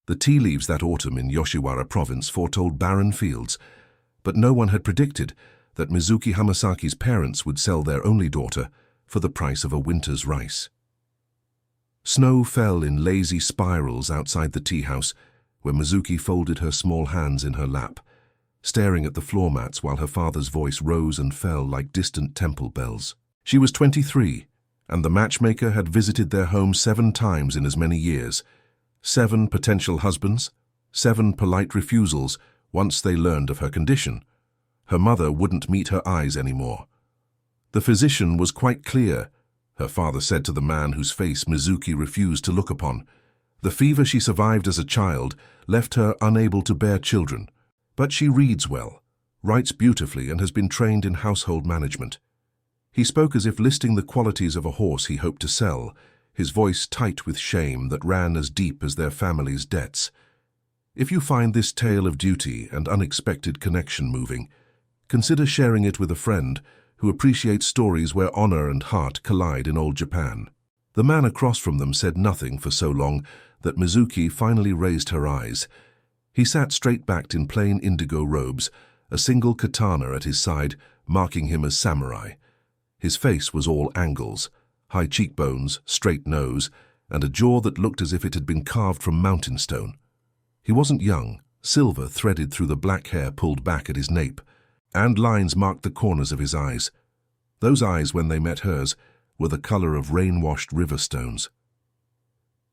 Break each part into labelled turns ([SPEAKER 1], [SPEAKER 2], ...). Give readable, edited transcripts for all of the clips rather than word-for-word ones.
[SPEAKER 1] The tea leaves that autumn in Yoshiwara province foretold barren fields, but no one had predicted that Mizuki Hamasaki's parents would sell their only daughter for the price of a winter's rice. Snow fell in lazy spirals outside the tea house, where Mizuki folded her small hands in her lap, staring at the floor mats while her father's voice rose and fell like distant temple bells. She was 23, and the matchmaker had visited their home 7 times in as many years. 7 potential husbands, 7 polite refusals once they learned of her condition. Her mother wouldn't meet her eyes anymore. The physician was quite clear, her father said to the man whose face Mizuki refused to look upon. The fever she survived as a child left her unable to bear children. But she reads well, writes beautifully, and has been trained in household management. He spoke as if listing the qualities of a horse he hoped to sell, his voice tight with shame that ran as deep as their family's debts. If you find this tale of duty and unexpected connection moving, consider sharing it with a friend who appreciates stories where honor and heart collide in old Japan. The man across from them said nothing for so long that Mizuki finally raised her eyes. He sat straight-backed in plain indigo robes, a single katana at his side, marking him as samurai. His face was all angles, high cheekbones, straight nose, and a jaw that looked as if it had been carved from mountain stone. He wasn't young, silver threaded through the black hair pulled back at his nape, and lines marked the corners of his eyes. Those eyes, when they met hers, were the color of rain-washed river stones.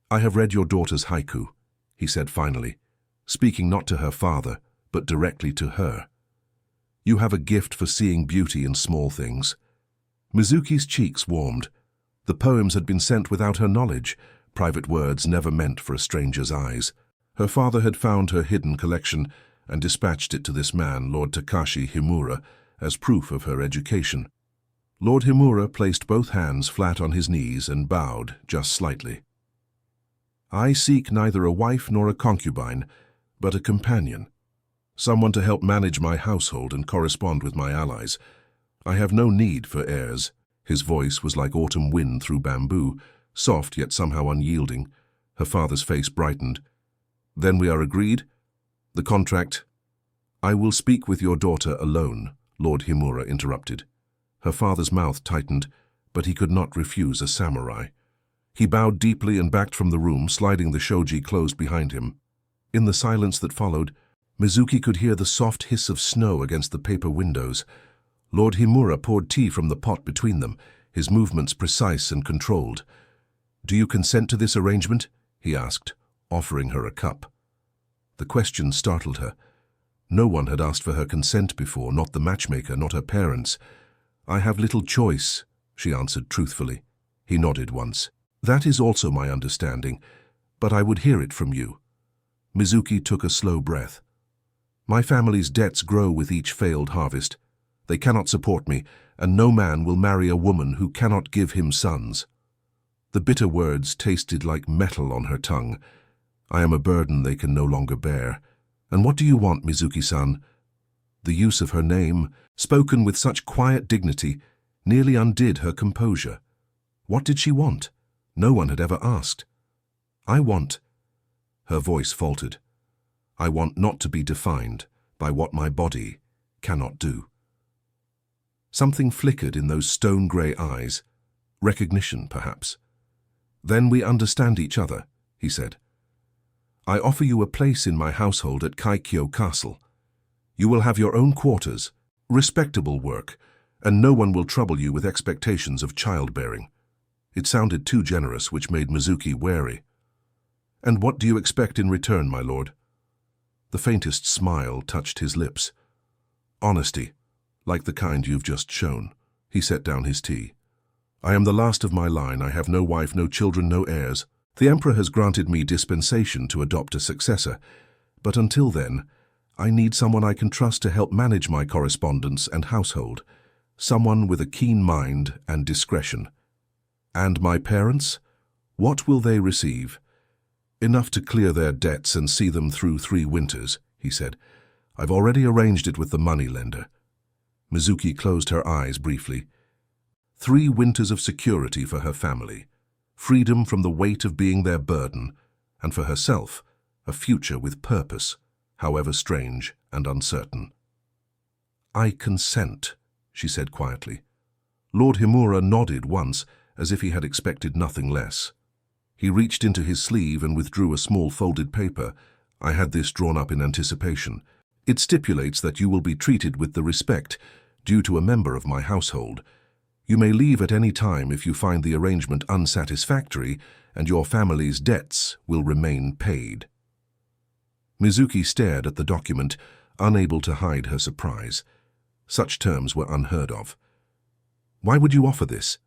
[SPEAKER 1] "I have read your daughter's haiku," he said finally, speaking not to her father, but directly to her. "You have a gift for seeing beauty in small things." Mizuki's cheeks warmed. The poems had been sent without her knowledge, private words never meant for a stranger's eyes. Her father had found her hidden collection and dispatched it to this man, Lord Takashi Himura, as proof of her education. Lord Himura placed both hands flat on his knees and bowed just slightly. "I seek neither a wife nor a concubine, but a companion, someone to help manage my household and correspond with my allies. I have no need for heirs." His voice was like autumn wind through bamboo, soft yet somehow unyielding. Her father's face brightened. "Then we are agreed? The contract—" "I will speak with your daughter alone," Lord Himura interrupted. Her father's mouth tightened, but he could not refuse a samurai. He bowed deeply and backed from the room, sliding the shoji closed behind him. In the silence that followed, Mizuki could hear the soft hiss of snow against the paper windows. Lord Himura poured tea from the pot between them, his movements precise and controlled. "Do you consent to this arrangement?" he asked, offering her a cup. The question startled her. No one had asked for her consent before, not the matchmaker, not her parents. "I have little choice," she answered truthfully. He nodded once. "That is also my understanding, but I would hear it from you." Mizuki took a slow breath. "My family's debts grow with each failed harvest. They cannot support me, and no man will marry a woman who cannot give him sons." The bitter words tasted like metal on her tongue. "I am a burden they can no longer bear. And what do you want, Mizuki-san?" The use of her name, spoken with such quiet dignity, nearly undid her composure. What did she want? No one had ever asked. "I want—" Her voice faltered. "I want not to be defined by what my body cannot do." Something flickered in those stone-grey eyes. Recognition, perhaps. "Then we understand each other," he said. "I offer you a place in my household at Kaikyo Castle. You will have your own quarters, respectable work, and no one will trouble you with expectations of childbearing." It sounded too generous, which made Mizuki wary. "And what do you expect in return, my lord?" The faintest smile touched his lips. "Honesty, like the kind you've just shown." He set down his tea. "I am the last of my line. I have no wife, no children, no heirs. The Emperor has granted me dispensation to adopt a successor, but until then, I need someone I can trust to help manage my correspondence and household, someone with a keen mind and discretion. And my parents? What will they receive?" "Enough to clear their debts and see them through 3 winters," he said. "I've already arranged it with the moneylender." Mizuki closed her eyes briefly. 3 winters of security for her family, freedom from the weight of being their burden, and for herself, a future with purpose, however strange and uncertain. "I consent," she said quietly. Lord Himura nodded once, as if he had expected nothing less. He reached into his sleeve and withdrew a small folded paper. "I had this drawn up in anticipation. It stipulates that you will be treated with the respect due to a member of my household. You may leave at any time if you find the arrangement unsatisfactory, and your family's debts will remain paid." Mizuki stared at the document, unable to hide her surprise. Such terms were unheard of. "Why would you offer this?"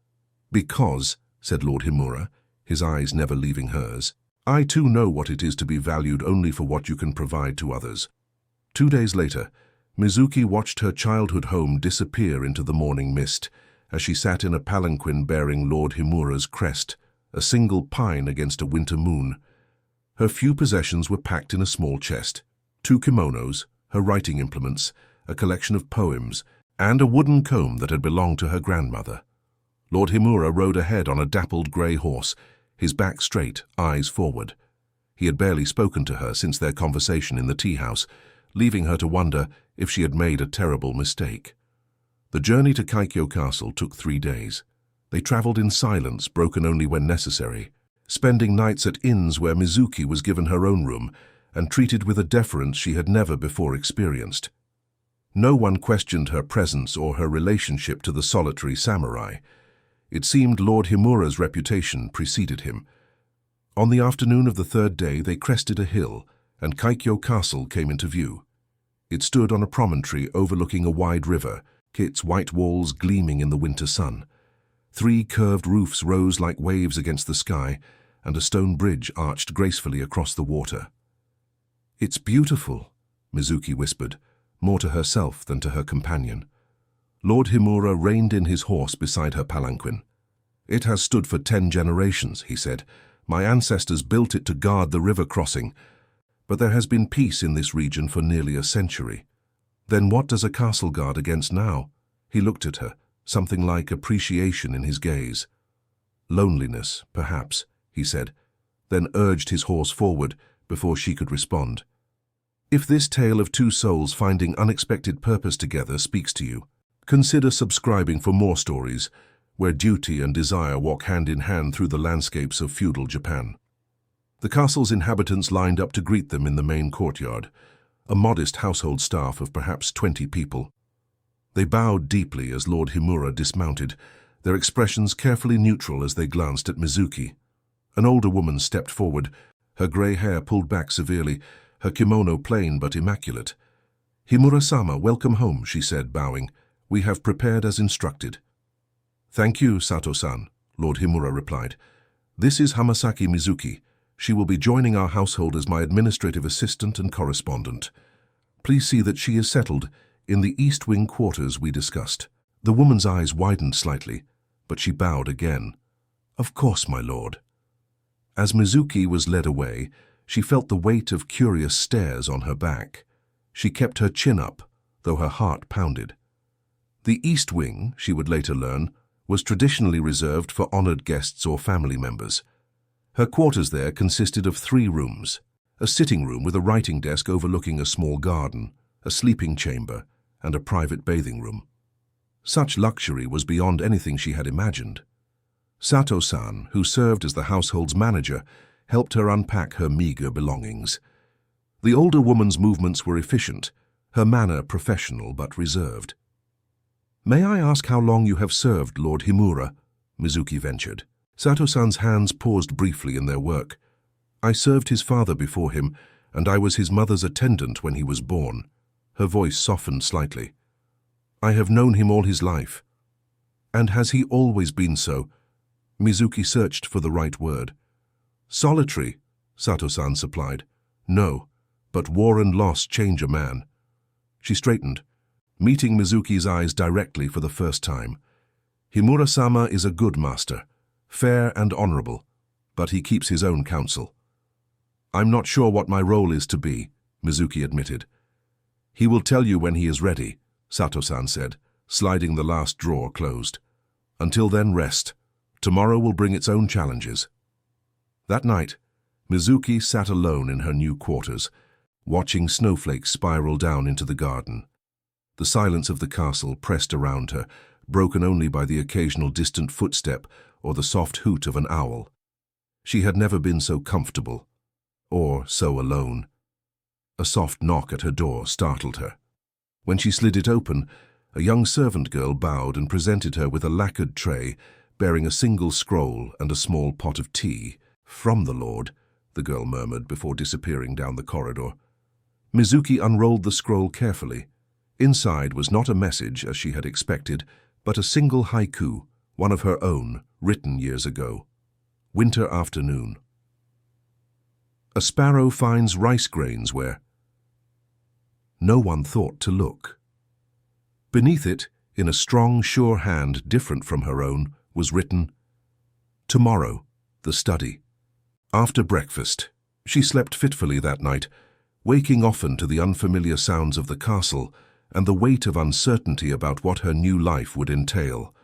[SPEAKER 1] "Because," said Lord Himura, his eyes never leaving hers, "I too know what it is to be valued only for what you can provide to others." 2 days later, Mizuki watched her childhood home disappear into the morning mist as she sat in a palanquin bearing Lord Himura's crest, a single pine against a winter moon. Her few possessions were packed in a small chest: 2 kimonos, her writing implements, a collection of poems, and a wooden comb that had belonged to her grandmother. Lord Himura rode ahead on a dappled grey horse, his back straight, eyes forward. He had barely spoken to her since their conversation in the tea-house, leaving her to wonder if she had made a terrible mistake. The journey to Kaikyo Castle took 3 days. They travelled in silence, broken only when necessary, spending nights at inns where Mizuki was given her own room and treated with a deference she had never before experienced. No one questioned her presence or her relationship to the solitary samurai. It seemed Lord Himura's reputation preceded him. On the afternoon of the 3rd day, they crested a hill, and Kaikyo Castle came into view. It stood on a promontory overlooking a wide river, its white walls gleaming in the winter sun. 3 curved roofs rose like waves against the sky, and a stone bridge arched gracefully across the water. "It's beautiful," Mizuki whispered, more to herself than to her companion. Lord Himura reined in his horse beside her palanquin. "It has stood for 10 generations, he said. "My ancestors built it to guard the river crossing, but there has been peace in this region for nearly a century. Then what does a castle guard against now?" He looked at her, something like appreciation in his gaze. "Loneliness, perhaps," he said, then urged his horse forward before she could respond. "If this tale of 2 souls finding unexpected purpose together speaks to you, consider subscribing for more stories where duty and desire walk hand in hand through the landscapes of feudal Japan." The castle's inhabitants lined up to greet them in the main courtyard, a modest household staff of perhaps 20 people. They bowed deeply as Lord Himura dismounted, their expressions carefully neutral as they glanced at Mizuki. An older woman stepped forward, her grey hair pulled back severely, her kimono plain but immaculate. "Himura-sama, welcome home," she said, bowing. "We have prepared as instructed." "Thank you, Sato-san," Lord Himura replied. "This is Hamasaki Mizuki. She will be joining our household as my administrative assistant and correspondent. Please see that she is settled in the East Wing quarters we discussed." The woman's eyes widened slightly, but she bowed again. "Of course, my lord." As Mizuki was led away, she felt the weight of curious stares on her back. She kept her chin up, though her heart pounded. The East Wing, she would later learn, was traditionally reserved for honored guests or family members. Her quarters there consisted of 3 rooms: a sitting room with a writing desk overlooking a small garden, a sleeping chamber, and a private bathing room. Such luxury was beyond anything she had imagined. Sato-san, who served as the household's manager, helped her unpack her meager belongings. The older woman's movements were efficient, her manner professional but reserved. "May I ask how long you have served Lord Himura?" Mizuki ventured. Sato-san's hands paused briefly in their work. "I served his father before him, and I was his mother's attendant when he was born." Her voice softened slightly. "I have known him all his life." "And has he always been so?" Mizuki searched for the right word. "Solitary," Sato-san supplied. "No, but war and loss change a man." She straightened, meeting Mizuki's eyes directly for the first time. "Himura-sama is a good master, fair and honorable, but he keeps his own counsel." "I'm not sure what my role is to be," Mizuki admitted. "He will tell you when he is ready," Sato-san said, sliding the last drawer closed. "Until then, rest. Tomorrow will bring its own challenges." That night, Mizuki sat alone in her new quarters, watching snowflakes spiral down into the garden. The silence of the castle pressed around her, broken only by the occasional distant footstep or the soft hoot of an owl. She had never been so comfortable, or so alone. A soft knock at her door startled her. When she slid it open, a young servant girl bowed and presented her with a lacquered tray bearing a single scroll and a small pot of tea. "From the Lord," the girl murmured before disappearing down the corridor. Mizuki unrolled the scroll carefully. Inside was not a message, as she had expected, but a single haiku, one of her own, written years ago. Winter afternoon. A sparrow finds rice grains where no one thought to look. Beneath it, in a strong, sure hand different from her own, was written, "Tomorrow, the study." After breakfast, she slept fitfully that night, waking often to the unfamiliar sounds of the castle and the weight of uncertainty about what her new life would entail.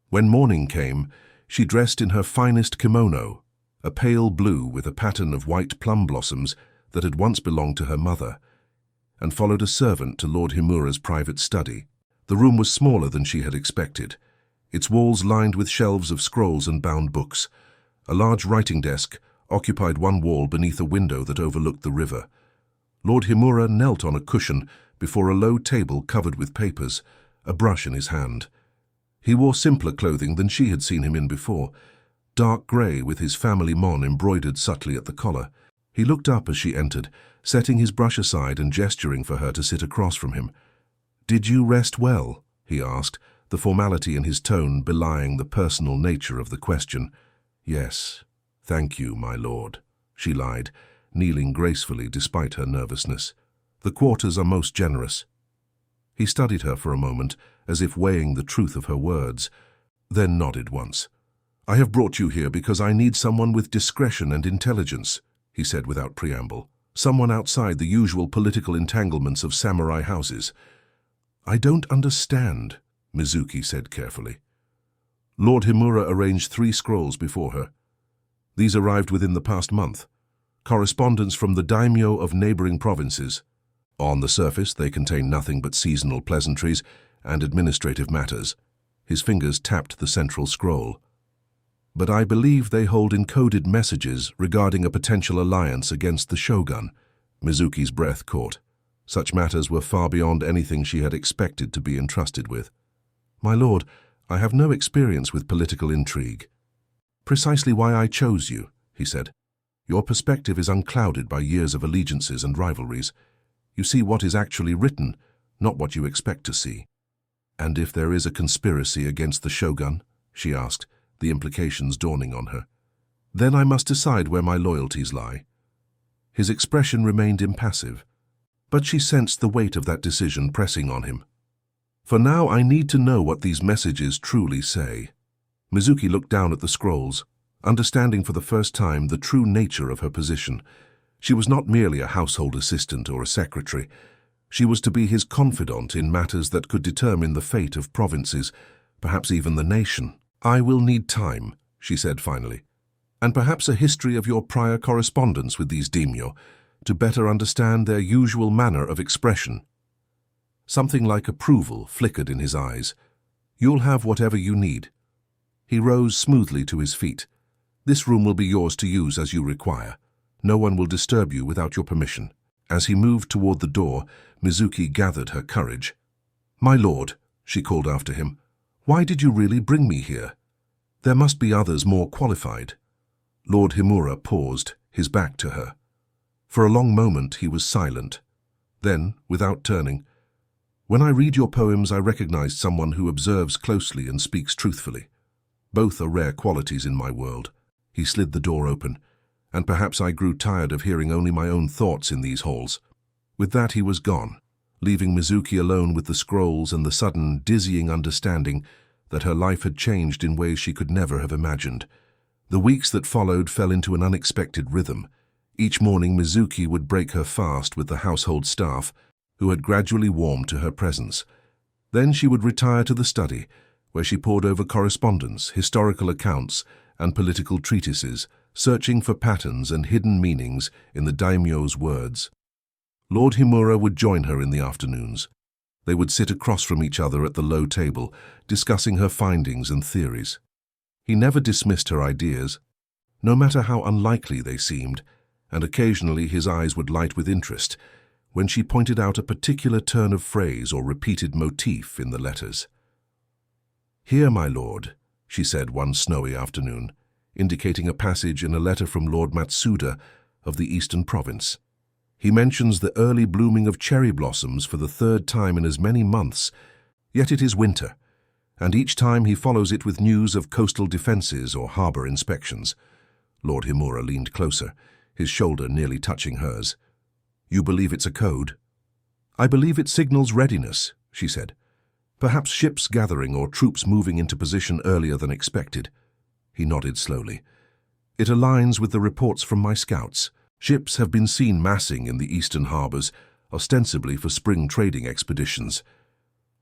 [SPEAKER 1] When morning came, she dressed in her finest kimono, a pale blue with a pattern of white plum blossoms that had once belonged to her mother, and followed a servant to Lord Himura's private study. The room was smaller than she had expected, its walls lined with shelves of scrolls and bound books. A large writing desk occupied one wall beneath a window that overlooked the river. Lord Himura knelt on a cushion before a low table covered with papers, a brush in his hand. He wore simpler clothing than she had seen him in before, dark grey with his family mon embroidered subtly at the collar. He looked up as she entered, setting his brush aside and gesturing for her to sit across from him. "Did you rest well?" he asked, the formality in his tone belying the personal nature of the question. "Yes, thank you, my lord," she lied, kneeling gracefully despite her nervousness. "The quarters are most generous." He studied her for a moment, as if weighing the truth of her words, then nodded once. "I have brought you here because I need someone with discretion and intelligence," he said without preamble. "Someone outside the usual political entanglements of samurai houses." "I don't understand," Mizuki said carefully. Lord Himura arranged 3 scrolls before her. These arrived within the past month. Correspondence from the daimyo of neighboring provinces. On the surface, they contain nothing but seasonal pleasantries and administrative matters. His fingers tapped the central scroll. "But I believe they hold encoded messages regarding a potential alliance against the shogun." Mizuki's breath caught. Such matters were far beyond anything she had expected to be entrusted with. "My lord, I have no experience with political intrigue." "Precisely why I chose you," he said. "Your perspective is unclouded by years of allegiances and rivalries. You see what is actually written, not what you expect to see." "And if there is a conspiracy against the shogun?" she asked, the implications dawning on her. "Then I must decide where my loyalties lie." His expression remained impassive, but she sensed the weight of that decision pressing on him. "For now, I need to know what these messages truly say." Mizuki looked down at the scrolls, understanding for the first time the true nature of her position. She was not merely a household assistant or a secretary. She was to be his confidant in matters that could determine the fate of provinces, perhaps even the nation. "I will need time," she said finally, "and perhaps a history of your prior correspondence with these daimyo, to better understand their usual manner of expression." Something like approval flickered in his eyes. "You'll have whatever you need." He rose smoothly to his feet. "This room will be yours to use as you require. No one will disturb you without your permission." As he moved toward the door, Mizuki gathered her courage. "My lord," she called after him, "why did you really bring me here? There must be others more qualified." Lord Himura paused, his back to her. For a long moment he was silent. Then, without turning, "When I read your poems, I recognize someone who observes closely and speaks truthfully. Both are rare qualities in my world." He slid the door open, and perhaps I grew tired of hearing only my own thoughts in these halls. With that he was gone, leaving Mizuki alone with the scrolls and the sudden, dizzying understanding that her life had changed in ways she could never have imagined. The weeks that followed fell into an unexpected rhythm. Each morning Mizuki would break her fast with the household staff, who had gradually warmed to her presence. Then she would retire to the study, where she pored over correspondence, historical accounts, and political treatises, searching for patterns and hidden meanings in the daimyo's words. Lord Himura would join her in the afternoons. They would sit across from each other at the low table, discussing her findings and theories. He never dismissed her ideas, no matter how unlikely they seemed, and occasionally his eyes would light with interest when she pointed out a particular turn of phrase or repeated motif in the letters. "Here, my lord," she said one snowy afternoon, indicating a passage in a letter from Lord Matsuda of the Eastern Province. "He mentions the early blooming of cherry blossoms for the third time in as many months, yet it is winter, and each time he follows it with news of coastal defences or harbour inspections." Lord Himura leaned closer, his shoulder nearly touching hers. "You believe it's a code?" "I believe it signals readiness," she said. "Perhaps ships gathering or troops moving into position earlier than expected." He nodded slowly. "It aligns with the reports from my scouts. Ships have been seen massing in the eastern harbours, ostensibly for spring trading expeditions."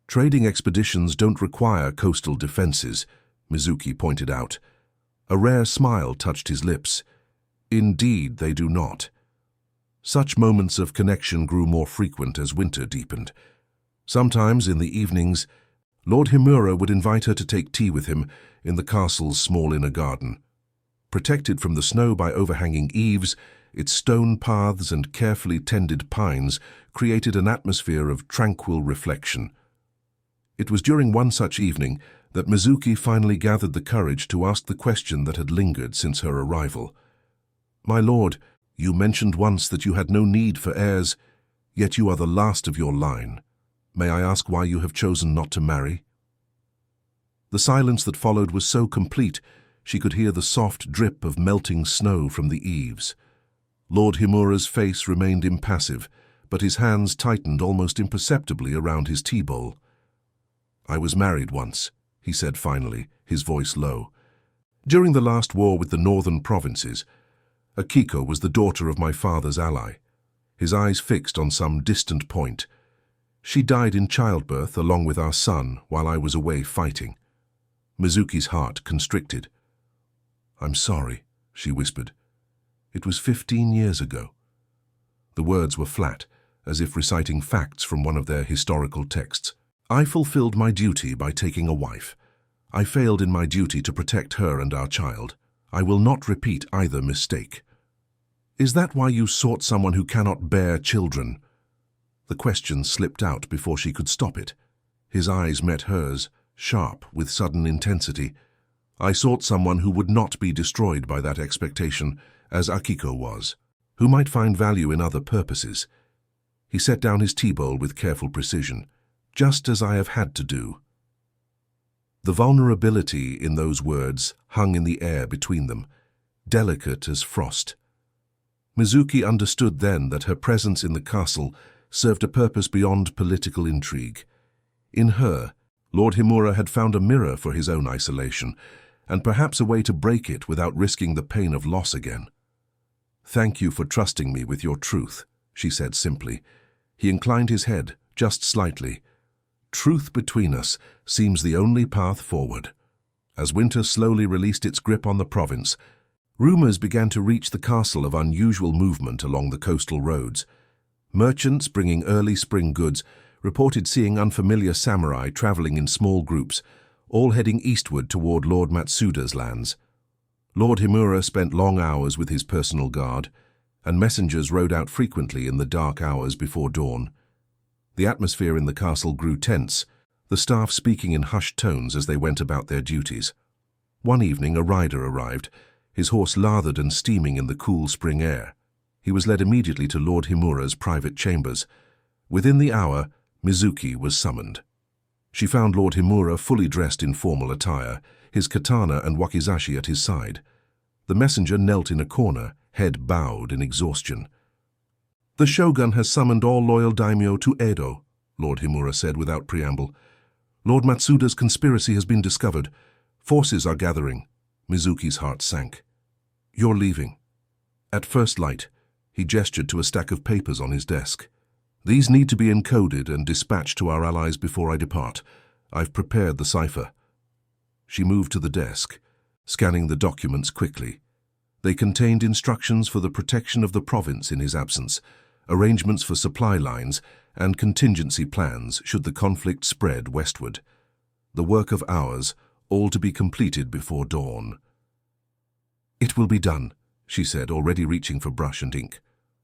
[SPEAKER 1] "Trading expeditions don't require coastal defences," Mizuki pointed out. A rare smile touched his lips. "Indeed, they do not." Such moments of connection grew more frequent as winter deepened. Sometimes, in the evenings, Lord Himura would invite her to take tea with him in the castle's small inner garden. Protected from the snow by overhanging eaves, its stone paths and carefully tended pines created an atmosphere of tranquil reflection. It was during one such evening that Mizuki finally gathered the courage to ask the question that had lingered since her arrival. "My lord, you mentioned once that you had no need for heirs, yet you are the last of your line. May I ask why you have chosen not to marry?" The silence that followed was so complete, she could hear the soft drip of melting snow from the eaves. Lord Himura's face remained impassive, but his hands tightened almost imperceptibly around his tea bowl. "I was married once," he said finally, his voice low. "During the last war with the northern provinces, Akiko was the daughter of my father's ally, his eyes fixed on some distant point. She died in childbirth along with our son while I was away fighting." Mizuki's heart constricted. "I'm sorry," she whispered. "It was 15 years ago." The words were flat, as if reciting facts from one of their historical texts. "I fulfilled my duty by taking a wife. I failed in my duty to protect her and our child. I will not repeat either mistake." "Is that why you sought someone who cannot bear children?" The question slipped out before she could stop it. His eyes met hers, sharp with sudden intensity. "I sought someone who would not be destroyed by that expectation, as Akiko was, who might find value in other purposes." He set down his tea bowl with careful precision. "Just as I have had to do." The vulnerability in those words hung in the air between them, delicate as frost. Mizuki understood then that her presence in the castle served a purpose beyond political intrigue. In her, Lord Himura had found a mirror for his own isolation, and perhaps a way to break it without risking the pain of loss again. "Thank you for trusting me with your truth," she said simply. He inclined his head, just slightly. "Truth between us seems the only path forward." As winter slowly released its grip on the province, rumors began to reach the castle of unusual movement along the coastal roads. Merchants bringing early spring goods reported seeing unfamiliar samurai traveling in small groups, all heading eastward toward Lord Matsuda's lands. Lord Himura spent long hours with his personal guard, and messengers rode out frequently in the dark hours before dawn. The atmosphere in the castle grew tense, the staff speaking in hushed tones as they went about their duties. One evening a rider arrived, his horse lathered and steaming in the cool spring air. He was led immediately to Lord Himura's private chambers. Within the hour, Mizuki was summoned. She found Lord Himura fully dressed in formal attire, his katana and wakizashi at his side. The messenger knelt in a corner, head bowed in exhaustion. "The shogun has summoned all loyal daimyo to Edo," Lord Himura said without preamble. "Lord Matsuda's conspiracy has been discovered. Forces are gathering." Mizuki's heart sank. "You're leaving." At first light, he gestured to a stack of papers on his desk. "These need to be encoded and dispatched to our allies before I depart. I've prepared the cipher." She moved to the desk, scanning the documents quickly. They contained instructions for the protection of the province in his absence, arrangements for supply lines, and contingency plans should the conflict spread westward. The work of hours, all to be completed before dawn. "It will be done," she said, already reaching for brush and ink.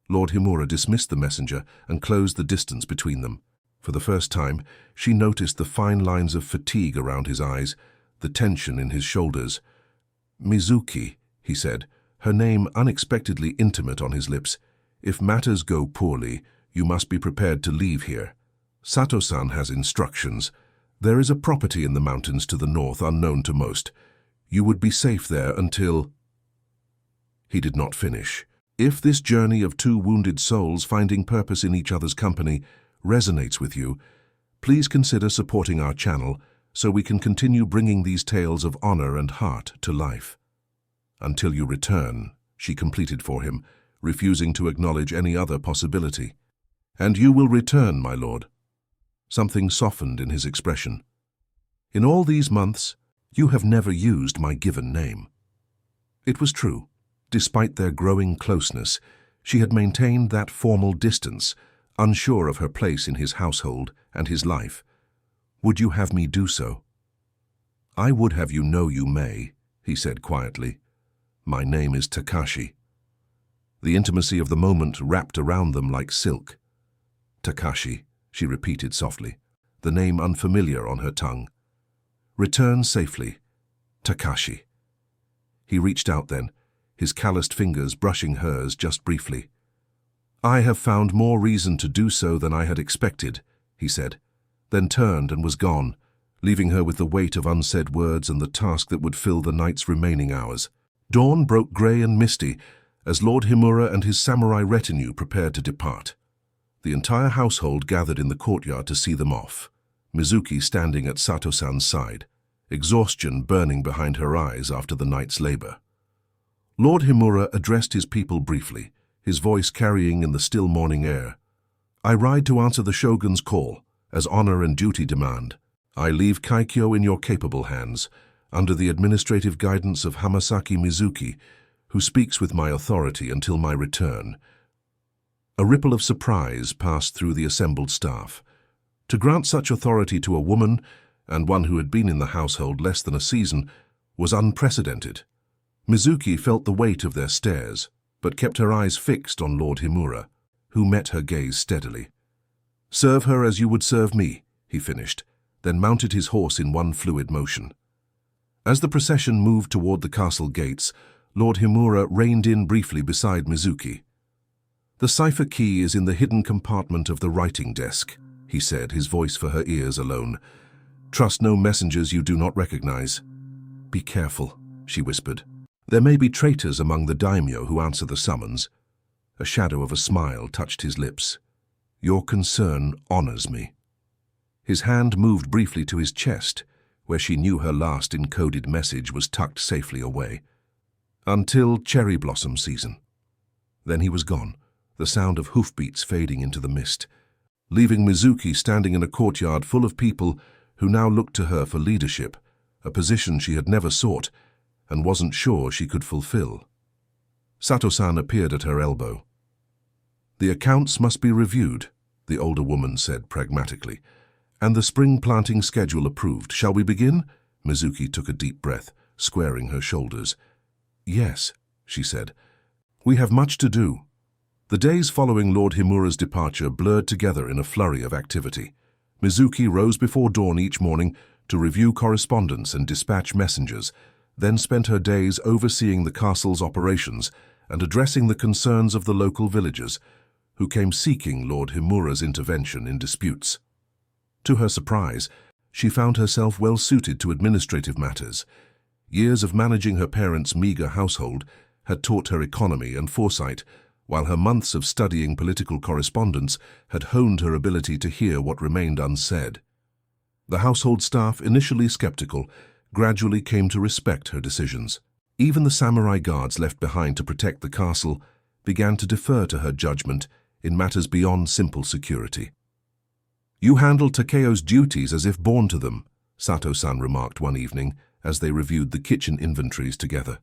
[SPEAKER 1] Lord Himura dismissed the messenger and closed the distance between them. For the first time, she noticed the fine lines of fatigue around his eyes, the tension in his shoulders. "Mizuki," he said, her name unexpectedly intimate on his lips. "If matters go poorly, you must be prepared to leave here. Sato-san has instructions. There is a property in the mountains to the north unknown to most. You would be safe there until—" He did not finish. "If this journey of two wounded souls finding purpose in each other's company resonates with you, please consider supporting our channel so we can continue bringing these tales of honor and heart to life. Until you return," she completed for him, refusing to acknowledge any other possibility. "And you will return, my lord." Something softened in his expression. "In all these months, you have never used my given name." It was true. Despite their growing closeness, she had maintained that formal distance, unsure of her place in his household and his life. "Would you have me do so?" "I would have you know you may," he said quietly. "My name is Takashi." The intimacy of the moment wrapped around them like silk. "Takashi," she repeated softly, the name unfamiliar on her tongue. "Return safely, Takashi." He reached out then, his calloused fingers brushing hers just briefly. "I have found more reason to do so than I had expected," he said, then turned and was gone, leaving her with the weight of unsaid words and the task that would fill the night's remaining hours. Dawn broke grey and misty as Lord Himura and his samurai retinue prepared to depart. The entire household gathered in the courtyard to see them off, Mizuki standing at Sato-san's side, exhaustion burning behind her eyes after the night's labor. Lord Himura addressed his people briefly, his voice carrying in the still morning air. "I ride to answer the shogun's call, as honor and duty demand. I leave Kaikyo in your capable hands, under the administrative guidance of Hamasaki Mizuki, who speaks with my authority until my return." A ripple of surprise passed through the assembled staff. To grant such authority to a woman, and one who had been in the household less than a season, was unprecedented. Mizuki felt the weight of their stares, but kept her eyes fixed on Lord Himura, who met her gaze steadily. "Serve her as you would serve me," he finished, then mounted his horse in one fluid motion. As the procession moved toward the castle gates, Lord Himura reined in briefly beside Mizuki. "The cipher key is in the hidden compartment of the writing desk," he said, his voice for her ears alone. "Trust no messengers you do not recognize." "Be careful," she whispered. "There may be traitors among the daimyo who answer the summons." A shadow of a smile touched his lips. "Your concern honors me." His hand moved briefly to his chest, where she knew her last encoded message was tucked safely away. "Until cherry blossom season." Then he was gone, the sound of hoofbeats fading into the mist, leaving Mizuki standing in a courtyard full of people who now looked to her for leadership, a position she had never sought and wasn't sure she could fulfill. Sato-san appeared at her elbow. "The accounts must be reviewed," the older woman said pragmatically, "and the spring planting schedule approved. Shall we begin?" Mizuki took a deep breath, squaring her shoulders. "Yes," she said. "We have much to do." The days following Lord Himura's departure blurred together in a flurry of activity. Mizuki rose before dawn each morning to review correspondence and dispatch messengers, then spent her days overseeing the castle's operations and addressing the concerns of the local villagers, who came seeking Lord Himura's intervention in disputes. To her surprise, she found herself well suited to administrative matters. Years of managing her parents' meager household had taught her economy and foresight, while her months of studying political correspondence had honed her ability to hear what remained unsaid. The household staff, initially skeptical, gradually came to respect her decisions. Even the samurai guards left behind to protect the castle began to defer to her judgment in matters beyond simple security. "You handle Takeo's duties as if born to them," Sato-san remarked one evening as they reviewed the kitchen inventories together.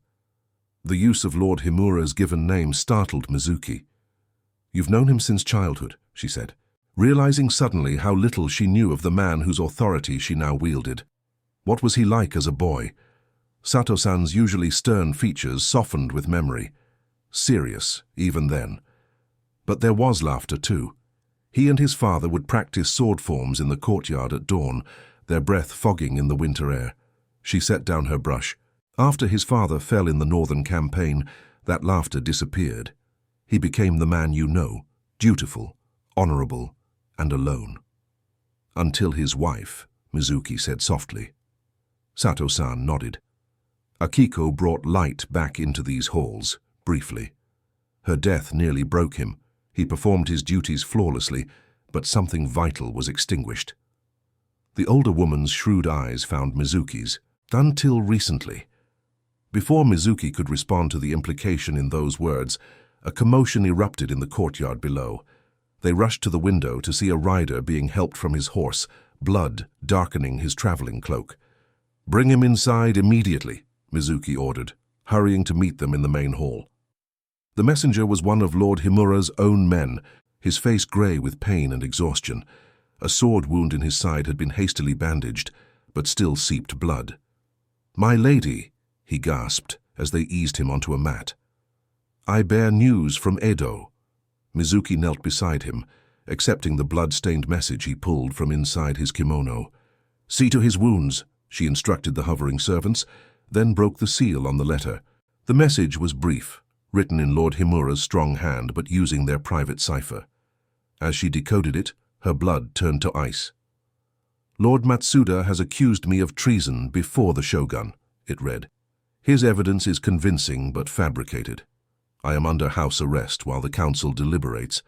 [SPEAKER 1] The use of Lord Himura's given name startled Mizuki. "You've known him since childhood," she said, realizing suddenly how little she knew of the man whose authority she now wielded. What was he like as a boy? Sato-san's usually stern features softened with memory. Serious, even then. But there was laughter too. He and his father would practice sword forms in the courtyard at dawn, their breath fogging in the winter air. She set down her brush. After his father fell in the Northern Campaign, that laughter disappeared. He became the man you know, dutiful, honorable, and alone. "Until his wife," Mizuki said softly. Sato-san nodded. Akiko brought light back into these halls, briefly. Her death nearly broke him. He performed his duties flawlessly, but something vital was extinguished. The older woman's shrewd eyes found Mizuki's. "Until recently." Before Mizuki could respond to the implication in those words, a commotion erupted in the courtyard below. They rushed to the window to see a rider being helped from his horse, blood darkening his traveling cloak. "Bring him inside immediately," Mizuki ordered, hurrying to meet them in the main hall. The messenger was one of Lord Himura's own men, his face grey with pain and exhaustion. A sword wound in his side had been hastily bandaged, but still seeped blood. "My lady," he gasped as they eased him onto a mat. "I bear news from Edo." Mizuki knelt beside him, accepting the blood-stained message he pulled from inside his kimono. "See to his wounds," she instructed the hovering servants, then broke the seal on the letter. The message was brief, written in Lord Himura's strong hand but using their private cipher. As she decoded it, her blood turned to ice. "Lord Matsuda has accused me of treason before the shogun," it read. "His evidence is convincing but fabricated. I am under house arrest while the council deliberates.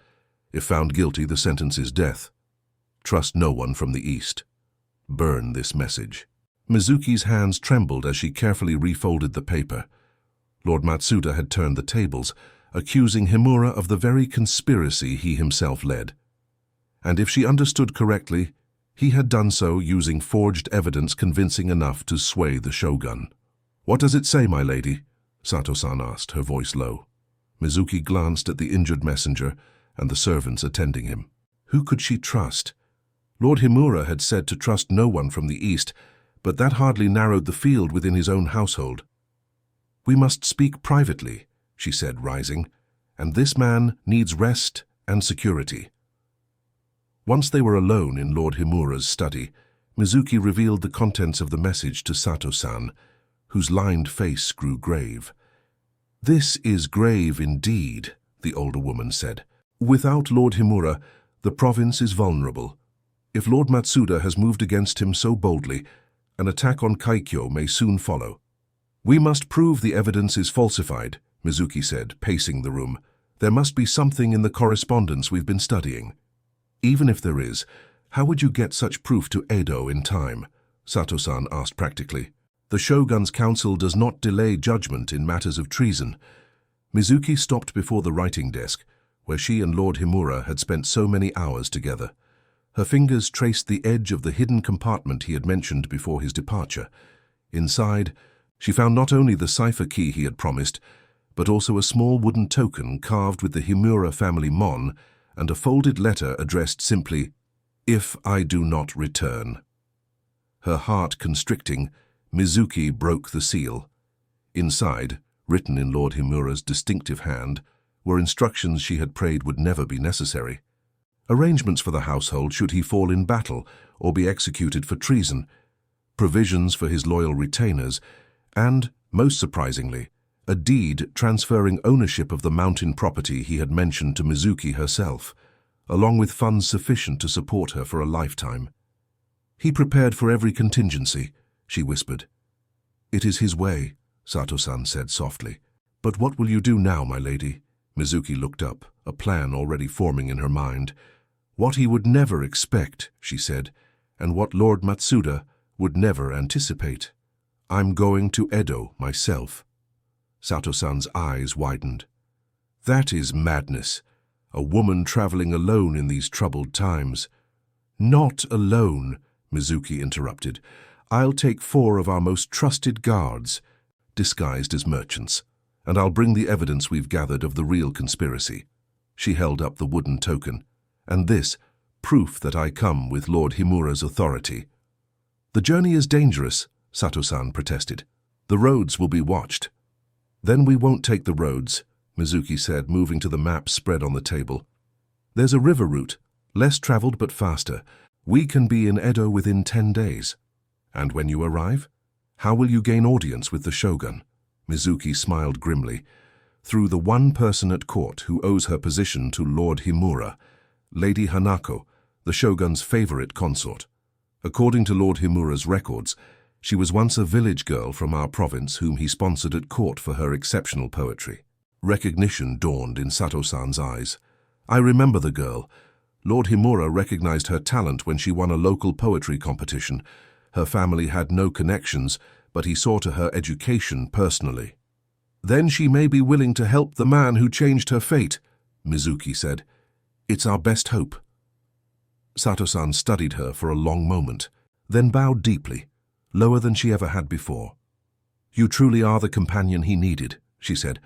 [SPEAKER 1] If found guilty, the sentence is death. Trust no one from the east. Burn this message." Mizuki's hands trembled as she carefully refolded the paper. Lord Matsuda had turned the tables, accusing Himura of the very conspiracy he himself led. And if she understood correctly, he had done so using forged evidence convincing enough to sway the shogun. "What does it say, my lady?" Sato-san asked, her voice low. Mizuki glanced at the injured messenger and the servants attending him. Who could she trust? Lord Himura had said to trust no one from the east, but that hardly narrowed the field within his own household. "We must speak privately," she said, rising, "and this man needs rest and security." Once they were alone in Lord Himura's study, Mizuki revealed the contents of the message to Sato-san, whose lined face grew grave. "This is grave indeed," the older woman said. "Without Lord Himura, the province is vulnerable. If Lord Matsuda has moved against him so boldly, an attack on Kaikyo may soon follow." "We must prove the evidence is falsified," Mizuki said, pacing the room. "There must be something in the correspondence we've been studying." "Even if there is, how would you get such proof to Edo in time?" Sato-san asked practically. "The Shogun's council does not delay judgment in matters of treason." Mizuki stopped before the writing desk, where she and Lord Himura had spent so many hours together. Her fingers traced the edge of the hidden compartment he had mentioned before his departure. Inside, she found not only the cipher key he had promised, but also a small wooden token carved with the Himura family mon and a folded letter addressed simply, "If I do not return." Her heart constricting, Mizuki broke the seal. Inside, written in Lord Himura's distinctive hand, were instructions she had prayed would never be necessary. Arrangements for the household should he fall in battle or be executed for treason, provisions for his loyal retainers, and, most surprisingly, a deed transferring ownership of the mountain property he had mentioned to Mizuki herself, along with funds sufficient to support her for a lifetime. "He prepared for every contingency," she whispered. "It is his way," Sato-san said softly. "But what will you do now, my lady?" Mizuki looked up, a plan already forming in her mind. "What he would never expect," she said, "and what Lord Matsuda would never anticipate. I'm going to Edo myself." Sato-san's eyes widened. "That is madness. A woman traveling alone in these troubled times." "Not alone," Mizuki interrupted. "I'll take 4 of our most trusted guards, disguised as merchants, and I'll bring the evidence we've gathered of the real conspiracy." She held up the wooden token. "And this, proof that I come with Lord Himura's authority." "The journey is dangerous," Sato-san protested. "The roads will be watched." "Then we won't take the roads," Mizuki said, moving to the map spread on the table. "There's a river route, less traveled but faster. We can be in Edo within 10 days. And when you arrive, how will you gain audience with the shogun?" Mizuki smiled grimly. "Through the one person at court who owes her position to Lord Himura, Lady Hanako, the shogun's favorite consort. According to Lord Himura's records, she was once a village girl from our province whom he sponsored at court for her exceptional poetry." Recognition dawned in Sato-san's eyes. "I remember the girl. Lord Himura recognized her talent when she won a local poetry competition. Her family had no connections, but he saw to her education personally." "Then she may be willing to help the man who changed her fate," Mizuki said. "It's our best hope." Sato-san studied her for a long moment, then bowed deeply, lower than she ever had before. "You truly are the companion he needed," she said.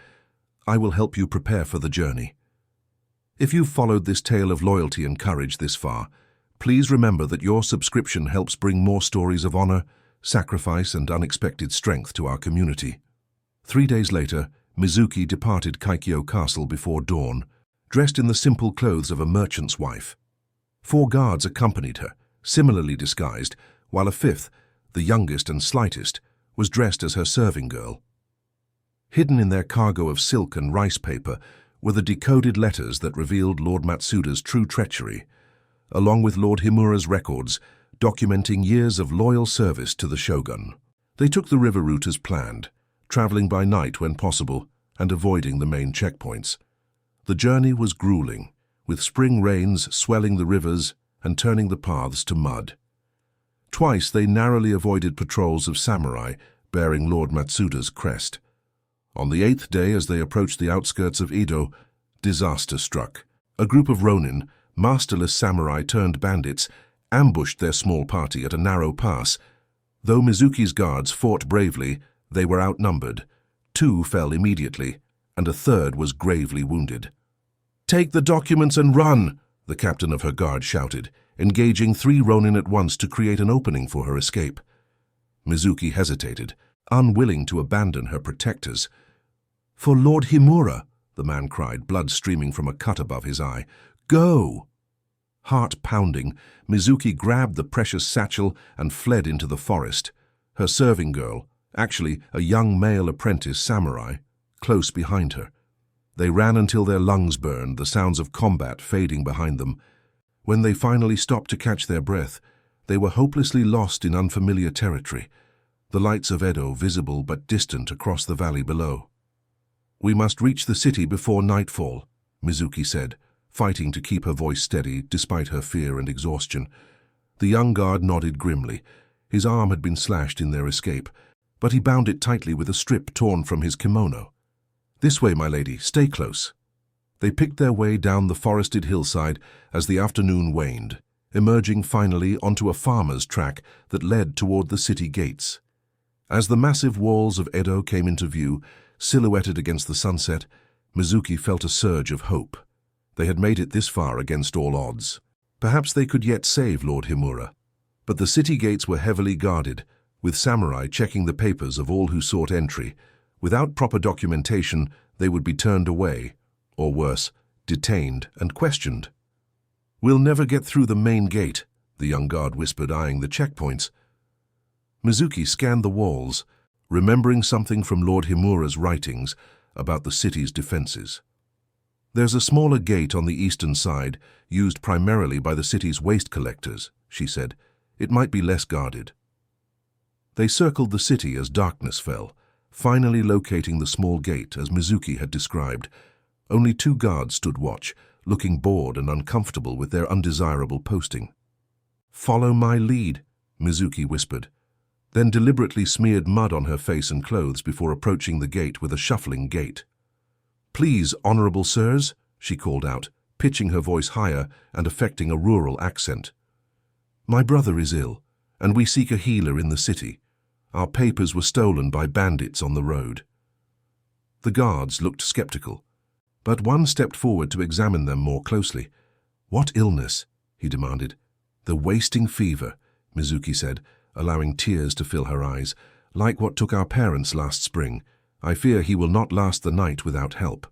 [SPEAKER 1] "I will help you prepare for the journey. If you've followed this tale of loyalty and courage this far, please remember that your subscription helps bring more stories of honor, sacrifice, and unexpected strength to our community." 3 days later, Mizuki departed Kaikyo Castle before dawn, dressed in the simple clothes of a merchant's wife. 4 guards accompanied her, similarly disguised, while a 5th, the youngest and slightest, was dressed as her serving girl. Hidden in their cargo of silk and rice paper were the decoded letters that revealed Lord Matsuda's true treachery, along with Lord Himura's records documenting years of loyal service to the shogun. They took the river route as planned, traveling by night when possible and avoiding the main checkpoints. The journey was grueling, with spring rains swelling the rivers and turning the paths to mud. Twice they narrowly avoided patrols of samurai bearing Lord Matsuda's crest. On the 8th day, as they approached the outskirts of Edo, disaster struck. A group of ronin, masterless samurai turned bandits, ambushed their small party at a narrow pass. Though Mizuki's guards fought bravely, they were outnumbered. 2 fell immediately, and a 3rd was gravely wounded. "Take the documents and run!" the captain of her guard shouted, engaging 3 ronin at once to create an opening for her escape. Mizuki hesitated, unwilling to abandon her protectors. "For Lord Himura," the man cried, blood streaming from a cut above his eye. "Go!" Heart pounding, Mizuki grabbed the precious satchel and fled into the forest, her serving girl, actually a young male apprentice samurai, close behind her. They ran until their lungs burned, the sounds of combat fading behind them. When they finally stopped to catch their breath, they were hopelessly lost in unfamiliar territory, the lights of Edo visible but distant across the valley below. "We must reach the city before nightfall," Mizuki said, fighting to keep her voice steady despite her fear and exhaustion. The young guard nodded grimly. His arm had been slashed in their escape, but he bound it tightly with a strip torn from his kimono. "This way, my lady, stay close." They picked their way down the forested hillside as the afternoon waned, emerging finally onto a farmer's track that led toward the city gates. As the massive walls of Edo came into view, silhouetted against the sunset, Mizuki felt a surge of hope. They had made it this far against all odds. Perhaps they could yet save Lord Himura. But the city gates were heavily guarded, with samurai checking the papers of all who sought entry. Without proper documentation, they would be turned away, or worse, detained and questioned. "We'll never get through the main gate," the young guard whispered, eyeing the checkpoints. Mizuki scanned the walls, remembering something from Lord Himura's writings about the city's defenses. "There's a smaller gate on the eastern side, used primarily by the city's waste collectors," she said. "It might be less guarded." They circled the city as darkness fell, finally locating the small gate as Mizuki had described. Only 2 guards stood watch, looking bored and uncomfortable with their undesirable posting. "Follow my lead," Mizuki whispered, then deliberately smeared mud on her face and clothes before approaching the gate with a shuffling gait. "Please, honorable sirs," she called out, pitching her voice higher and affecting a rural accent. "My brother is ill, and we seek a healer in the city. Our papers were stolen by bandits on the road." The guards looked skeptical, but one stepped forward to examine them more closely. "What illness?" he demanded. "The wasting fever," Mizuki said, allowing tears to fill her eyes. "Like what took our parents last spring. I fear he will not last the night without help."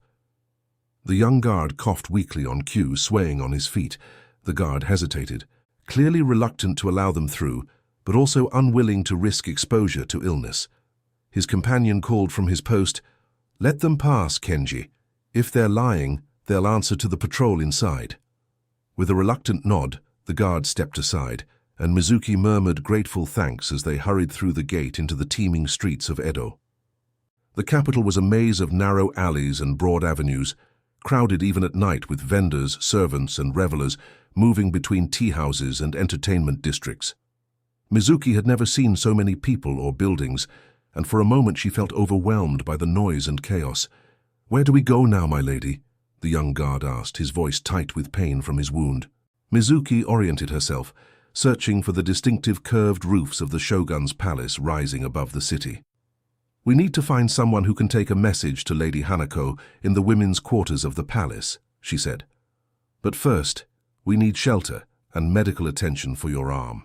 [SPEAKER 1] The young guard coughed weakly on cue, swaying on his feet. The guard hesitated, clearly reluctant to allow them through, but also unwilling to risk exposure to illness. His companion called from his post, "Let them pass, Kenji. If they're lying, they'll answer to the patrol inside." With a reluctant nod, the guard stepped aside, and Mizuki murmured grateful thanks as they hurried through the gate into the teeming streets of Edo. The capital was a maze of narrow alleys and broad avenues, crowded even at night with vendors, servants, and revelers moving between tea houses and entertainment districts. Mizuki had never seen so many people or buildings, and for a moment she felt overwhelmed by the noise and chaos. "Where do we go now, my lady?" the young guard asked, his voice tight with pain from his wound. Mizuki oriented herself, searching for the distinctive curved roofs of the Shogun's palace rising above the city. "We need to find someone who can take a message to Lady Hanako in the women's quarters of the palace," she said. "But first, we need shelter and medical attention for your arm."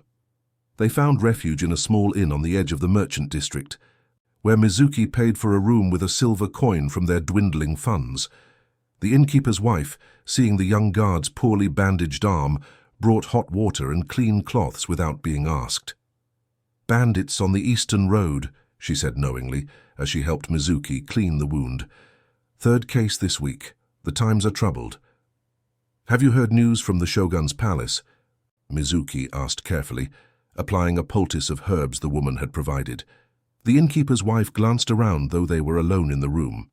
[SPEAKER 1] They found refuge in a small inn on the edge of the merchant district, where Mizuki paid for a room with a silver coin from their dwindling funds. The innkeeper's wife, seeing the young guard's poorly bandaged arm, brought hot water and clean cloths without being asked. "Bandits on the eastern road," she said knowingly, as she helped Mizuki clean the wound. "Third case this week. The times are troubled." "Have you heard news from the Shogun's palace?" Mizuki asked carefully, applying a poultice of herbs the woman had provided. The innkeeper's wife glanced around, though they were alone in the room.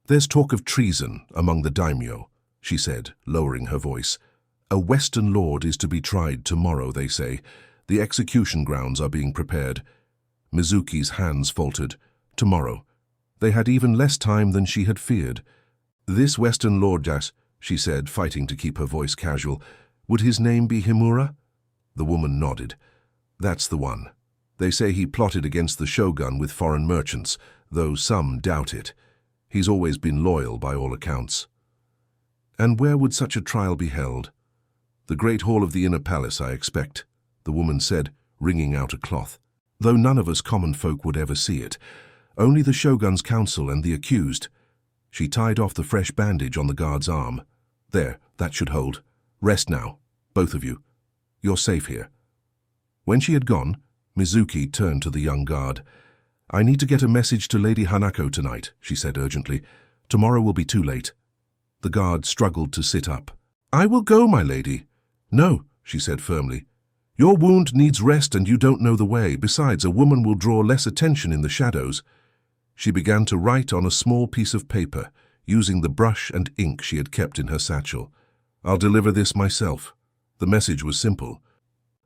[SPEAKER 1] "There's talk of treason among the daimyo," she said, lowering her voice. "A Western lord is to be tried tomorrow, they say. The execution grounds are being prepared." Mizuki's hands faltered. Tomorrow. They had even less time than she had feared. "This Western lord, she said, fighting to keep her voice casual. "Would his name be Himura?" The woman nodded. "That's the one. They say he plotted against the Shogun with foreign merchants, though some doubt it. He's always been loyal by all accounts." "And where would such a trial be held?" "The great hall of the inner palace, I expect," the woman said, wringing out a cloth. "Though none of us common folk would ever see it. Only the Shogun's council and the accused." She tied off the fresh bandage on the guard's arm. "There, that should hold. Rest now, both of you. You're safe here." When she had gone, Mizuki turned to the young guard. "I need to get a message to Lady Hanako tonight," she said urgently. "Tomorrow will be too late." The guard struggled to sit up. "I will go, my lady." "No," she said firmly. "Your wound needs rest and you don't know the way. Besides, a woman will draw less attention in the shadows." She began to write on a small piece of paper, using the brush and ink she had kept in her satchel. "I'll deliver this myself." The message was simple.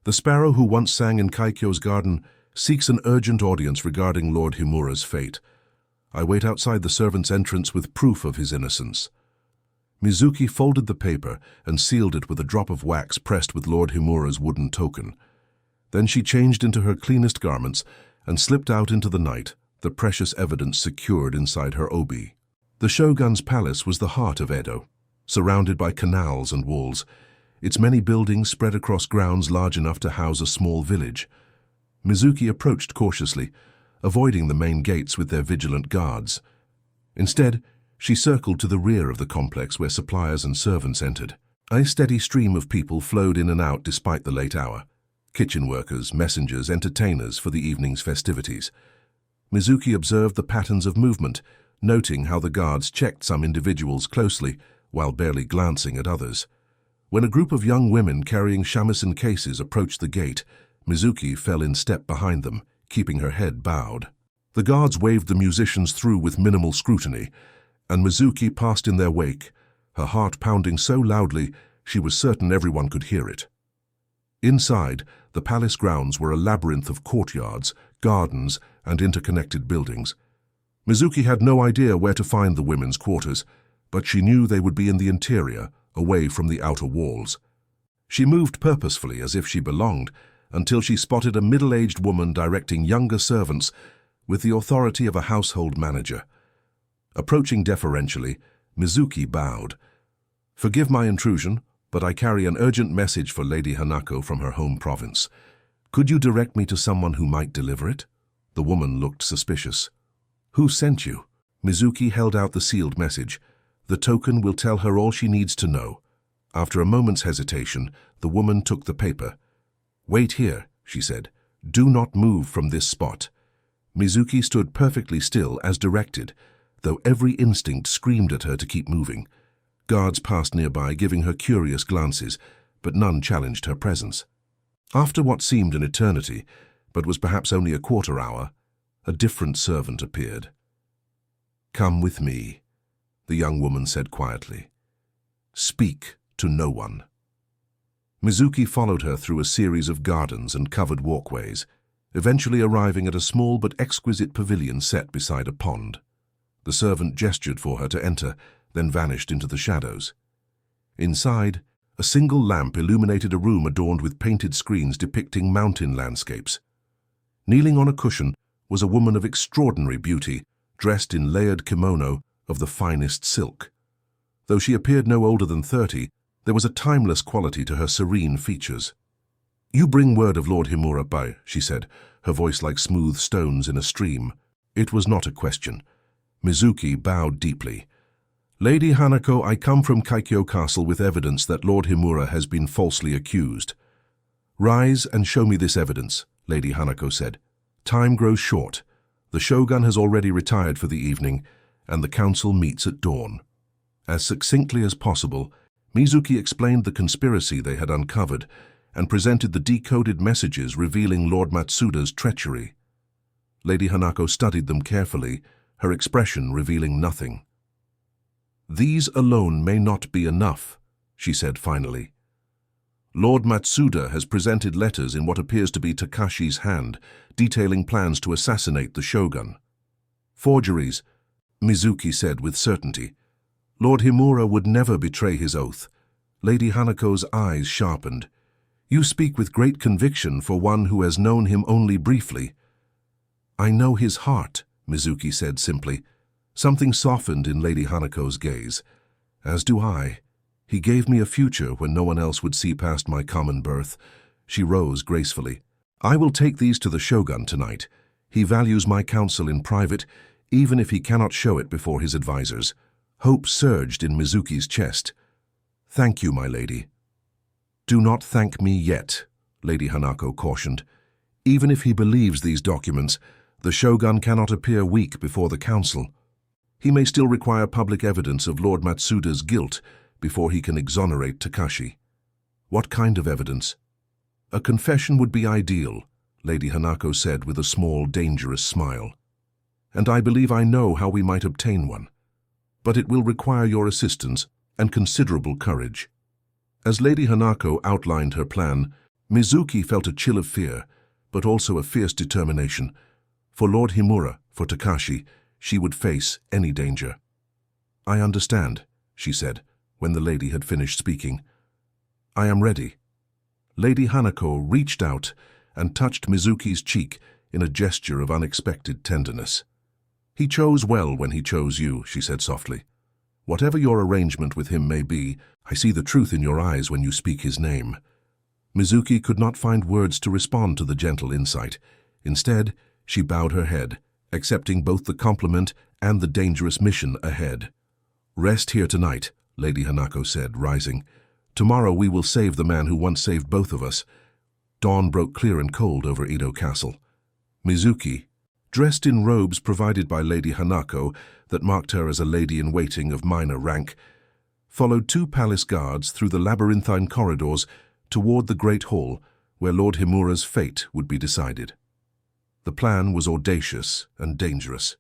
[SPEAKER 1] "The sparrow who once sang in Kaikyo's garden seeks an urgent audience regarding Lord Himura's fate. I wait outside the servant's entrance with proof of his innocence." Mizuki folded the paper and sealed it with a drop of wax pressed with Lord Himura's wooden token. Then she changed into her cleanest garments and slipped out into the night, the precious evidence secured inside her obi. The Shogun's palace was the heart of Edo, surrounded by canals and walls, its many buildings spread across grounds large enough to house a small village. Mizuki approached cautiously, avoiding the main gates with their vigilant guards. Instead, she circled to the rear of the complex where suppliers and servants entered. A steady stream of people flowed in and out despite the late hour. Kitchen workers, messengers, entertainers for the evening's festivities. Mizuki observed the patterns of movement, noting how the guards checked some individuals closely while barely glancing at others. When a group of young women carrying shamisen cases approached the gate, Mizuki fell in step behind them, keeping her head bowed. The guards waved the musicians through with minimal scrutiny, and Mizuki passed in their wake, her heart pounding so loudly she was certain everyone could hear it. Inside, the palace grounds were a labyrinth of courtyards, gardens, and interconnected buildings. Mizuki had no idea where to find the women's quarters, but she knew they would be in the interior, away from the outer walls. She moved purposefully as if she belonged, until she spotted a middle-aged woman directing younger servants with the authority of a household manager. Approaching deferentially, Mizuki bowed. "Forgive my intrusion, but I carry an urgent message for Lady Hanako from her home province. Could you direct me to someone who might deliver it?" The woman looked suspicious. "Who sent you?" Mizuki held out the sealed message. "The token will tell her all she needs to know." After a moment's hesitation, the woman took the paper. "Wait here," she said. "Do not move from this spot." Mizuki stood perfectly still as directed, though every instinct screamed at her to keep moving. Guards passed nearby, giving her curious glances, but none challenged her presence. After what seemed an eternity, but was perhaps only a quarter hour, a different servant appeared. "Come with me," the young woman said quietly. "Speak to no one." Mizuki followed her through a series of gardens and covered walkways, eventually arriving at a small but exquisite pavilion set beside a pond. The servant gestured for her to enter, then vanished into the shadows. Inside, a single lamp illuminated a room adorned with painted screens depicting mountain landscapes. Kneeling on a cushion was a woman of extraordinary beauty, dressed in layered kimono of the finest silk. Though she appeared no older than 30, there was a timeless quality to her serene features. "You bring word of Lord Himura, she said, her voice like smooth stones in a stream. It was not a question. Mizuki bowed deeply. "Lady Hanako, I come from Kaikyo Castle with evidence that Lord Himura has been falsely accused." "Rise and show me this evidence," Lady Hanako said. "Time grows short. The shogun has already retired for the evening, and the council meets at dawn." As succinctly as possible, Mizuki explained the conspiracy they had uncovered and presented the decoded messages revealing Lord Matsuda's treachery. Lady Hanako studied them carefully, her expression revealing nothing. "These alone may not be enough," she said finally. "Lord Matsuda has presented letters in what appears to be Takashi's hand, detailing plans to assassinate the shogun." "Forgeries," Mizuki said with certainty. "Lord Himura would never betray his oath." Lady Hanako's eyes sharpened. "You speak with great conviction for one who has known him only briefly." "I know his heart," Mizuki said simply. Something softened in Lady Hanako's gaze. "As do I. He gave me a future when no one else would see past my common birth." She rose gracefully. "I will take these to the shogun tonight. He values my counsel in private, even if he cannot show it before his advisors." Hope surged in Mizuki's chest. "Thank you, my lady." "Do not thank me yet," Lady Hanako cautioned. "Even if he believes these documents, the shogun cannot appear weak before the council. He may still require public evidence of Lord Matsuda's guilt before he can exonerate Takashi." "What kind of evidence?" "A confession would be ideal," Lady Hanako said with a small, dangerous smile. "And I believe I know how we might obtain one. But it will require your assistance and considerable courage." As Lady Hanako outlined her plan, Mizuki felt a chill of fear, but also a fierce determination. For Lord Himura, for Takashi, she would face any danger. "I understand," she said, when the lady had finished speaking. "I am ready." Lady Hanako reached out and touched Mizuki's cheek in a gesture of unexpected tenderness. "He chose well when he chose you," she said softly. "Whatever your arrangement with him may be, I see the truth in your eyes when you speak his name." Mizuki could not find words to respond to the gentle insight. Instead, she bowed her head, accepting both the compliment and the dangerous mission ahead. "Rest here tonight," Lady Hanako said, rising. "Tomorrow we will save the man who once saved both of us." Dawn broke clear and cold over Edo Castle. Mizuki, dressed in robes provided by Lady Hanako that marked her as a lady-in-waiting of minor rank, followed two palace guards through the labyrinthine corridors toward the Great Hall, where Lord Himura's fate would be decided. The plan was audacious and dangerous.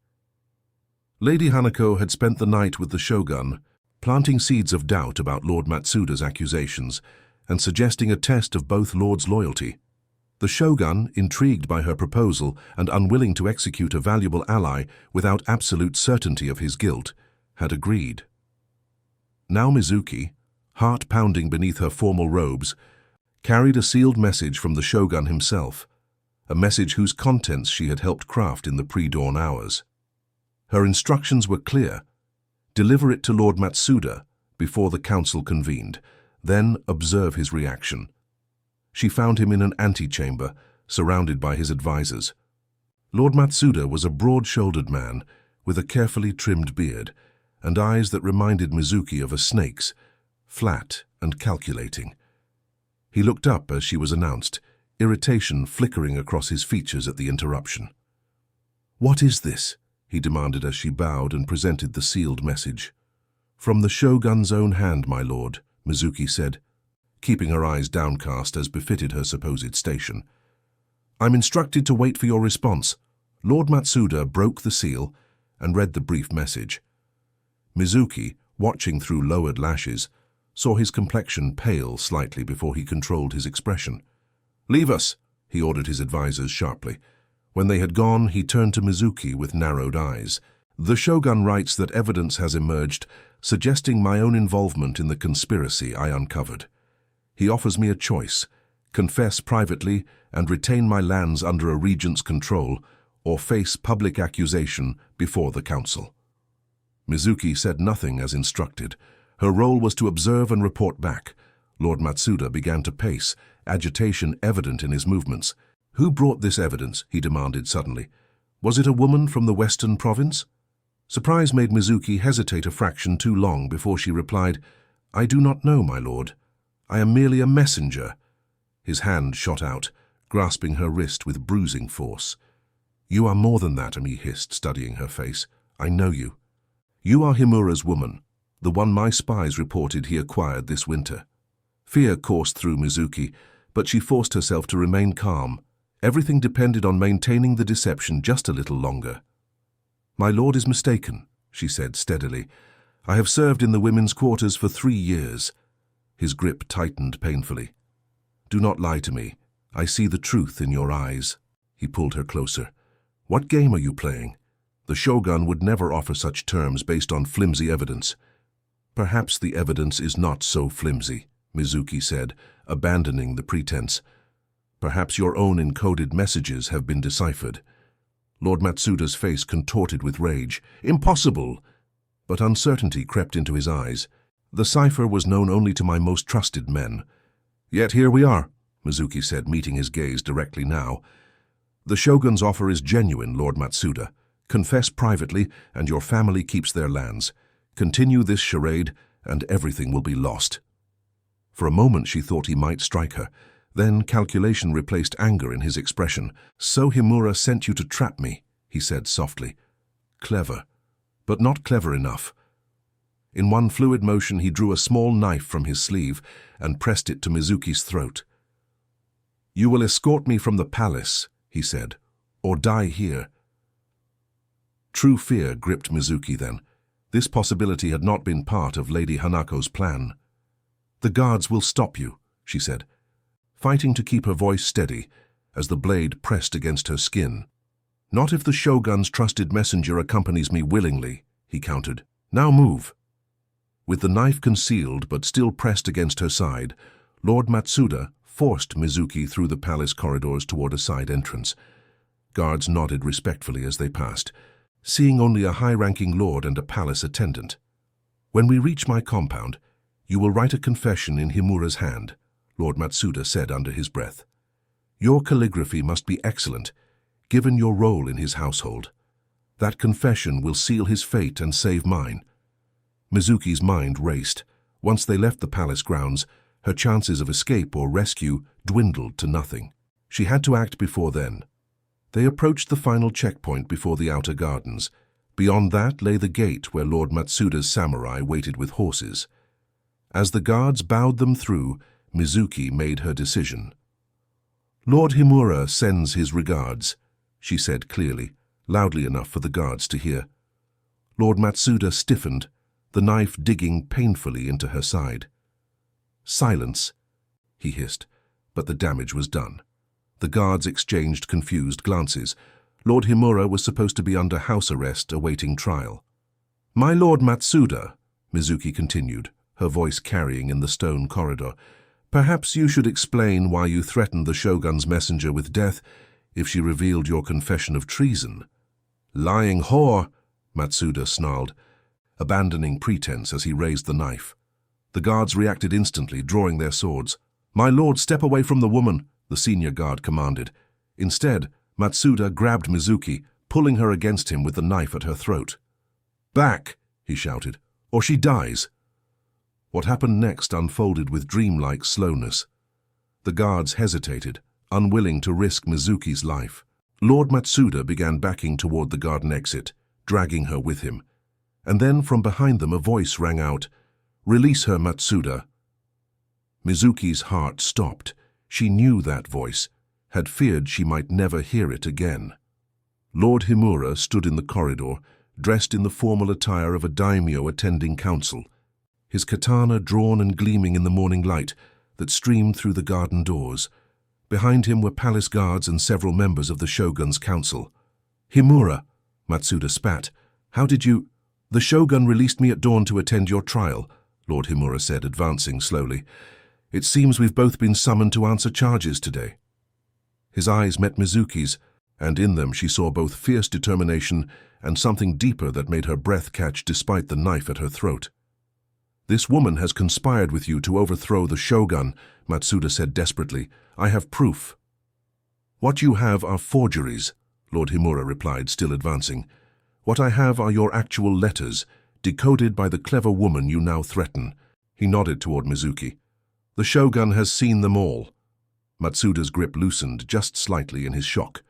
[SPEAKER 1] Lady Hanako had spent the night with the shogun, planting seeds of doubt about Lord Matsuda's accusations and suggesting a test of both lords' loyalty. The shogun, intrigued by her proposal and unwilling to execute a valuable ally without absolute certainty of his guilt, had agreed. Now Mizuki, heart pounding beneath her formal robes, carried a sealed message from the shogun himself, a message whose contents she had helped craft in the pre-dawn hours. Her instructions were clear. Deliver it to Lord Matsuda before the council convened, then observe his reaction. She found him in an antechamber, surrounded by his advisers. Lord Matsuda was a broad-shouldered man with a carefully trimmed beard and eyes that reminded Mizuki of a snake's, flat and calculating. He looked up as she was announced, irritation flickering across his features at the interruption. "What is this?" he demanded as she bowed and presented the sealed message. "From the Shogun's own hand, my lord," Mizuki said, keeping her eyes downcast as befitted her supposed station. "I'm instructed to wait for your response." Lord Matsuda broke the seal and read the brief message. Mizuki, watching through lowered lashes, saw his complexion pale slightly before he controlled his expression. "Leave us," he ordered his advisers sharply. When they had gone, he turned to Mizuki with narrowed eyes. "The Shogun writes that evidence has emerged suggesting my own involvement in the conspiracy I uncovered. He offers me a choice: confess privately and retain my lands under a regent's control, or face public accusation before the council." Mizuki said nothing as instructed. Her role was to observe and report back. Lord Matsuda began to pace, agitation evident in his movements. "Who brought this evidence?" he demanded suddenly. "Was it a woman from the western province?" Surprise made Mizuki hesitate a fraction too long before she replied, "I do not know, my lord. I am merely a messenger." His hand shot out, grasping her wrist with bruising force. "You are more than that," he hissed, studying her face. "I know you. You are Himura's woman, the one my spies reported he acquired this winter." Fear coursed through Mizuki, but she forced herself to remain calm. Everything depended on maintaining the deception just a little longer. "My lord is mistaken," she said steadily. "I have served in the women's quarters for 3 years. His grip tightened painfully. "Do not lie to me. I see the truth in your eyes." He pulled her closer. "What game are you playing? The Shogun would never offer such terms based on flimsy evidence." "Perhaps the evidence is not so flimsy," Mizuki said, abandoning the pretense. "Perhaps your own encoded messages have been deciphered." Lord Matsuda's face contorted with rage. "Impossible!" But uncertainty crept into his eyes. "The cipher was known only to my most trusted men." "Yet here we are," Mizuki said, meeting his gaze directly now. "The Shogun's offer is genuine, Lord Matsuda. Confess privately, and your family keeps their lands. Continue this charade, and everything will be lost." For a moment she thought he might strike her. Then calculation replaced anger in his expression. "So Himura sent you to trap me," he said softly. "Clever, but not clever enough." In one fluid motion he drew a small knife from his sleeve and pressed it to Mizuki's throat. "You will escort me from the palace," he said, "or die here." True fear gripped Mizuki then. This possibility had not been part of Lady Hanako's plan. "The guards will stop you," she said, fighting to keep her voice steady as the blade pressed against her skin. "Not if the Shogun's trusted messenger accompanies me willingly," he countered. "Now move." With the knife concealed but still pressed against her side, Lord Matsuda forced Mizuki through the palace corridors toward a side entrance. Guards nodded respectfully as they passed, seeing only a high-ranking lord and a palace attendant. "When we reach my compound, you will write a confession in Himura's hand," Lord Matsuda said under his breath. "Your calligraphy must be excellent, given your role in his household. That confession will seal his fate and save mine." Mizuki's mind raced. Once they left the palace grounds, her chances of escape or rescue dwindled to nothing. She had to act before then. They approached the final checkpoint before the outer gardens. Beyond that lay the gate where Lord Matsuda's samurai waited with horses. As the guards bowed them through, Mizuki made her decision. "Lord Himura sends his regards," she said clearly, loudly enough for the guards to hear. Lord Matsuda stiffened, the knife digging painfully into her side. "Silence," he hissed, but the damage was done. The guards exchanged confused glances. Lord Himura was supposed to be under house arrest awaiting trial. "My Lord Matsuda," Mizuki continued, her voice carrying in the stone corridor, "perhaps you should explain why you threatened the Shogun's messenger with death if she revealed your confession of treason." "Lying whore," Matsuda snarled, abandoning pretense as he raised the knife. The guards reacted instantly, drawing their swords. "My lord, step away from the woman," the senior guard commanded. Instead, Matsuda grabbed Mizuki, pulling her against him with the knife at her throat. "Back!" he shouted, "or she dies." What happened next unfolded with dreamlike slowness. The guards hesitated, unwilling to risk Mizuki's life. Lord Matsuda began backing toward the garden exit, dragging her with him. And then from behind them a voice rang out, "Release her, Matsuda." Mizuki's heart stopped. She knew that voice, had feared she might never hear it again. Lord Himura stood in the corridor, dressed in the formal attire of a daimyo attending council, his katana drawn and gleaming in the morning light that streamed through the garden doors. Behind him were palace guards and several members of the shogun's council. "Himura," Matsuda spat, "how did you—" "The shogun released me at dawn to attend your trial," Lord Himura said, advancing slowly. "It seems we've both been summoned to answer charges today." His eyes met Mizuki's, and in them she saw both fierce determination and something deeper that made her breath catch despite the knife at her throat. "This woman has conspired with you to overthrow the shogun," Matsuda said desperately. "I have proof." "What you have are forgeries," Lord Himura replied, still advancing. "What I have are your actual letters, decoded by the clever woman you now threaten." He nodded toward Mizuki. "The shogun has seen them all." Matsuda's grip loosened just slightly in his shock.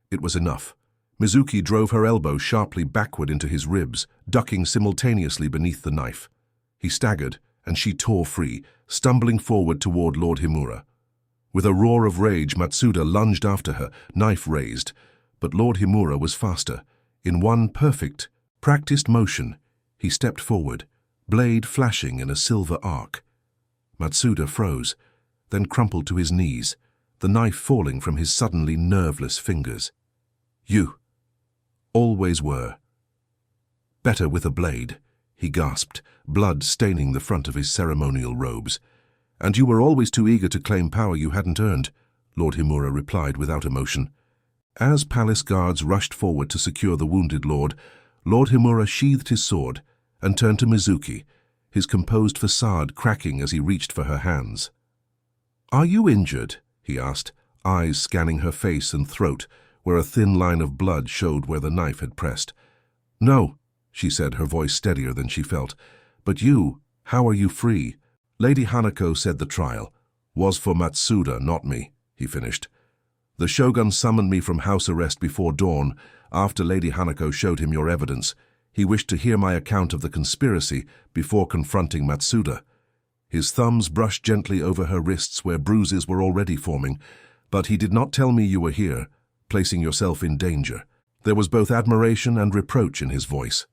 [SPEAKER 1] It was enough. Mizuki drove her elbow sharply backward into his ribs, ducking simultaneously beneath the knife. He staggered, and she tore free, stumbling forward toward Lord Himura. With a roar of rage, Matsuda lunged after her, knife raised. But Lord Himura was faster. In one perfect, practiced motion, he stepped forward, blade flashing in a silver arc. Matsuda froze, then crumpled to his knees, the knife falling from his suddenly nerveless fingers. "You always were. Better with a blade," he gasped, blood staining the front of his ceremonial robes. "And you were always too eager to claim power you hadn't earned," Lord Himura replied without emotion. As palace guards rushed forward to secure the wounded lord, Lord Himura sheathed his sword and turned to Mizuki, his composed facade cracking as he reached for her hands. "Are you injured?" he asked, eyes scanning her face and throat, where a thin line of blood showed where the knife had pressed. "No," she said, her voice steadier than she felt. "But you, how are you free?" "Lady Hanako said the trial was for Matsuda, not me," he finished. "The shogun summoned me from house arrest before dawn. After Lady Hanako showed him your evidence, he wished to hear my account of the conspiracy before confronting Matsuda." His thumbs brushed gently over her wrists where bruises were already forming. "But he did not tell me you were here, placing yourself in danger." There was both admiration and reproach in his voice.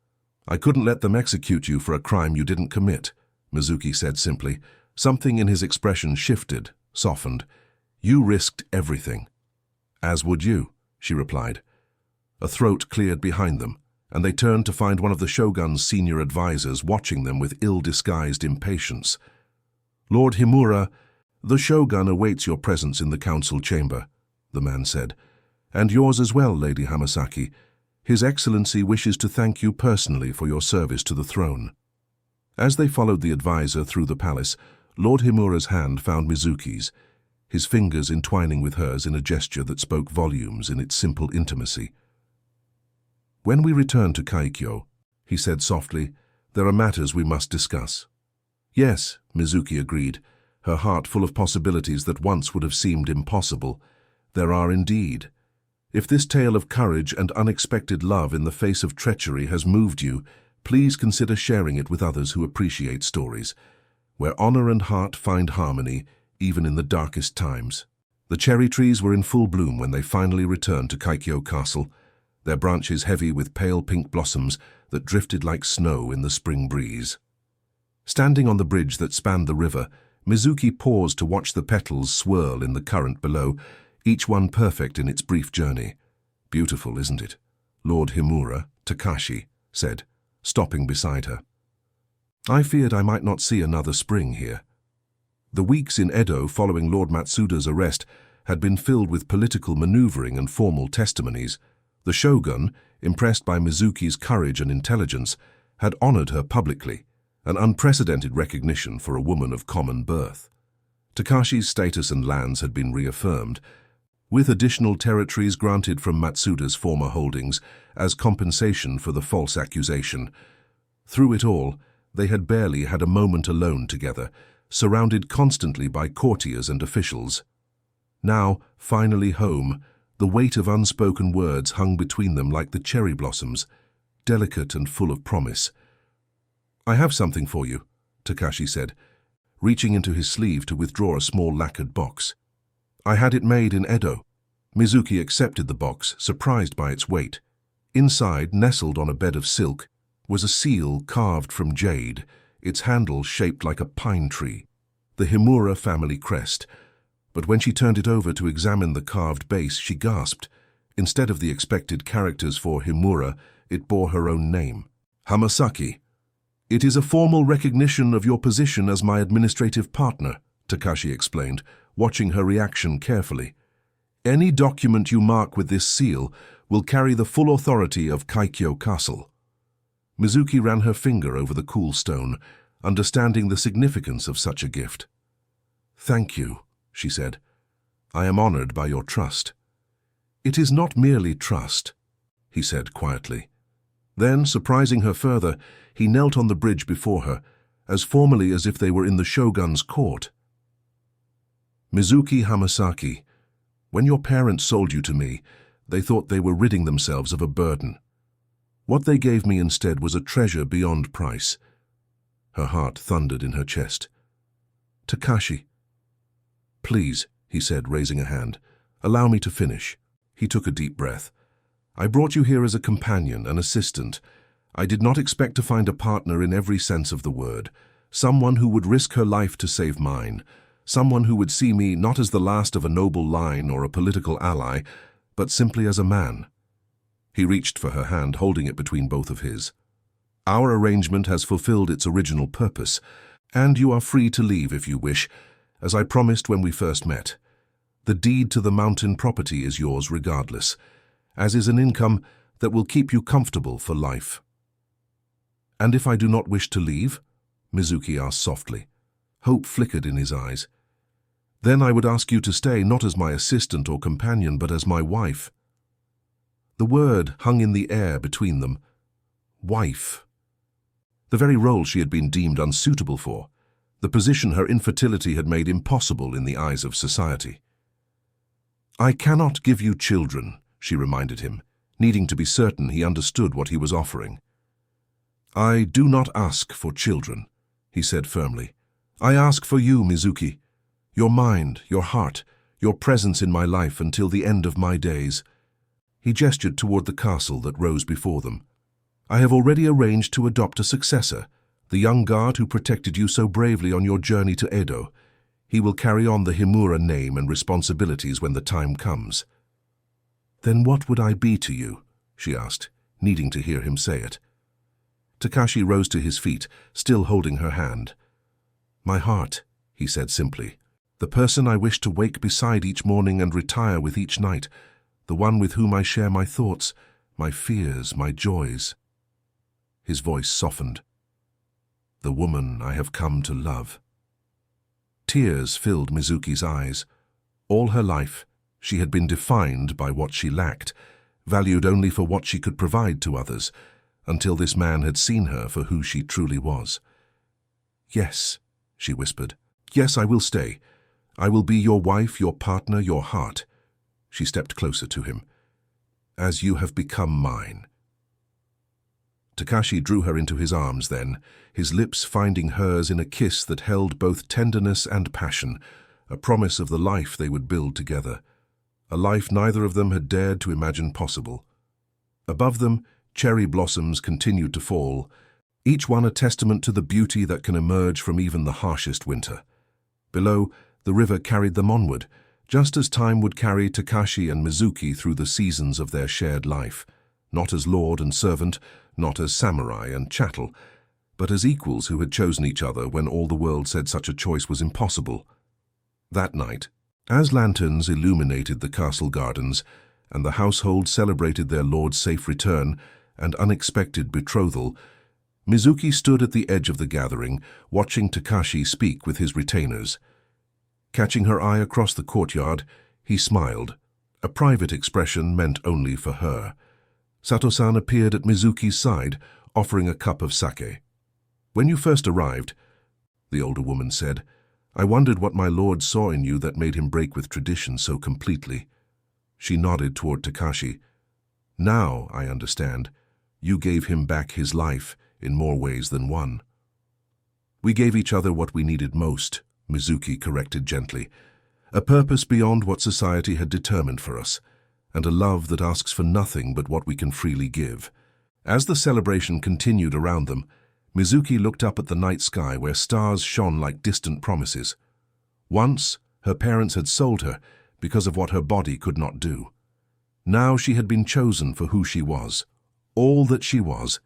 [SPEAKER 1] "I couldn't let them execute you for a crime you didn't commit," Mizuki said simply. Something in his expression shifted, softened. "You risked everything." "As would you," she replied. A throat cleared behind them, and they turned to find one of the shogun's senior advisors watching them with ill-disguised impatience. "Lord Himura, the shogun awaits your presence in the council chamber," the man said. "And yours as well, Lady Hamasaki. His Excellency wishes to thank you personally for your service to the throne." As they followed the advisor through the palace, Lord Himura's hand found Mizuki's, his fingers entwining with hers in a gesture that spoke volumes in its simple intimacy. "When we return to Kaikyo," he said softly, "there are matters we must discuss." "Yes," Mizuki agreed, her heart full of possibilities that once would have seemed impossible. "There are indeed. If this tale of courage and unexpected love in the face of treachery has moved you, please consider sharing it with others who appreciate stories, where honor and heart find harmony, even in the darkest times." The cherry trees were in full bloom when they finally returned to Kaikyo Castle, their branches heavy with pale pink blossoms that drifted like snow in the spring breeze. Standing on the bridge that spanned the river, Mizuki paused to watch the petals swirl in the current below, each one perfect in its brief journey. "Beautiful, isn't it?" Lord Himura, Takashi, said, stopping beside her. "I feared I might not see another spring here." The weeks in Edo following Lord Matsuda's arrest had been filled with political maneuvering and formal testimonies. The shogun, impressed by Mizuki's courage and intelligence, had honored her publicly, an unprecedented recognition for a woman of common birth. Takashi's status and lands had been reaffirmed, with additional territories granted from Matsuda's former holdings as compensation for the false accusation. Through it all, they had barely had a moment alone together, surrounded constantly by courtiers and officials. Now, finally home, the weight of unspoken words hung between them like the cherry blossoms, delicate and full of promise. "I have something for you," Takashi said, reaching into his sleeve to withdraw a small lacquered box. "I had it made in Edo." Mizuki accepted the box, surprised by its weight. Inside, nestled on a bed of silk, was a seal carved from jade, its handle shaped like a pine tree, the Himura family crest. But when she turned it over to examine the carved base, she gasped. Instead of the expected characters for Himura, it bore her own name, Hamasaki. "It is a formal recognition of your position as my administrative partner," Takashi explained, watching her reaction carefully. "Any document you mark with this seal will carry the full authority of Kaikyo Castle." Mizuki ran her finger over the cool stone, understanding the significance of such a gift. "Thank you," she said. "I am honored by your trust." "It is not merely trust," he said quietly. Then, surprising her further, he knelt on the bridge before her, as formally as if they were in the shogun's court. "Mizuki Hamasaki, when your parents sold you to me, they thought they were ridding themselves of a burden. What they gave me instead was a treasure beyond price." Her heart thundered in her chest. "Takashi." "Please," he said, raising a hand, "allow me to finish." He took a deep breath. "I brought you here as a companion, an assistant. I did not expect to find a partner in every sense of the word, someone who would risk her life to save mine, someone who would see me not as the last of a noble line or a political ally, but simply as a man." He reached for her hand, holding it between both of his. "Our arrangement has fulfilled its original purpose, and you are free to leave if you wish, as I promised when we first met. The deed to the mountain property is yours regardless, as is an income that will keep you comfortable for life." "And if I do not wish to leave?" Mizuki asked softly. Hope flickered in his eyes. "Then I would ask you to stay not as my assistant or companion, but as my wife." The word hung in the air between them. Wife. The very role she had been deemed unsuitable for, the position her infertility had made impossible in the eyes of society. "I cannot give you children," she reminded him, needing to be certain he understood what he was offering. "I do not ask for children," he said firmly. "I ask for you, Mizuki. Your mind, your heart, your presence in my life until the end of my days." He gestured toward the castle that rose before them. "I have already arranged to adopt a successor, the young guard who protected you so bravely on your journey to Edo. He will carry on the Himura name and responsibilities when the time comes." "Then what would I be to you?" she asked, needing to hear him say it. Takashi rose to his feet, still holding her hand. "My heart," he said simply. "The person I wish to wake beside each morning and retire with each night. The one with whom I share my thoughts, my fears, my joys." His voice softened. "The woman I have come to love." Tears filled Mizuki's eyes. All her life, she had been defined by what she lacked, valued only for what she could provide to others, until this man had seen her for who she truly was. "Yes," she whispered. "Yes, I will stay. I will be your wife, your partner, your heart." She stepped closer to him. "As you have become mine." Takashi drew her into his arms then, his lips finding hers in a kiss that held both tenderness and passion, a promise of the life they would build together, a life neither of them had dared to imagine possible. Above them, cherry blossoms continued to fall, each one a testament to the beauty that can emerge from even the harshest winter. Below, the river carried them onward, just as time would carry Takashi and Mizuki through the seasons of their shared life, not as lord and servant, not as samurai and chattel, but as equals who had chosen each other when all the world said such a choice was impossible. That night, as lanterns illuminated the castle gardens, and the household celebrated their lord's safe return and unexpected betrothal, Mizuki stood at the edge of the gathering, watching Takashi speak with his retainers. Catching her eye across the courtyard, he smiled, a private expression meant only for her. Sato-san appeared at Mizuki's side, offering a cup of sake. "When you first arrived," the older woman said, "I wondered what my lord saw in you that made him break with tradition so completely." She nodded toward Takashi. "Now, I understand. You gave him back his life in more ways than one." "We gave each other what we needed most," Mizuki corrected gently. "A purpose beyond what society had determined for us, and a love that asks for nothing but what we can freely give." As the celebration continued around them, Mizuki looked up at the night sky where stars shone like distant promises. Once, her parents had sold her because of what her body could not do. Now she had been chosen for who she was, all that she was.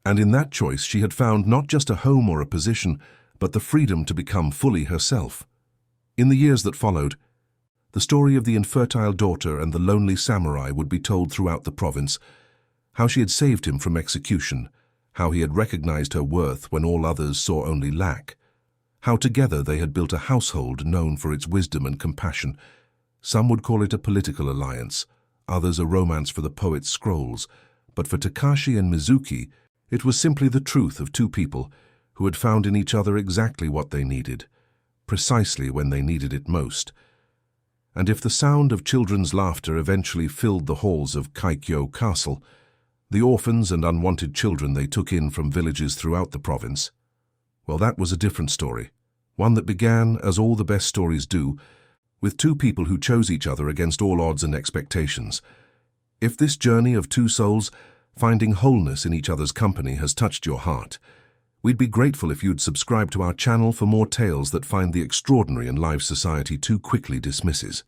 [SPEAKER 1] And in that choice she had found not just a home or a position, but the freedom to become fully herself. In the years that followed, the story of the infertile daughter and the lonely samurai would be told throughout the province, how she had saved him from execution, how he had recognized her worth when all others saw only lack, how together they had built a household known for its wisdom and compassion. Some would call it a political alliance, others a romance for the poet's scrolls, but for Takashi and Mizuki, it was simply the truth of two people who had found in each other exactly what they needed, precisely when they needed it most. And if the sound of children's laughter eventually filled the halls of Kaikyo Castle, the orphans and unwanted children they took in from villages throughout the province, well, that was a different story, one that began, as all the best stories do, with two people who chose each other against all odds and expectations. If this journey of two souls, finding wholeness in each other's company, has touched your heart, we'd be grateful if you'd subscribe to our channel for more tales that find the extraordinary in life society too quickly dismisses.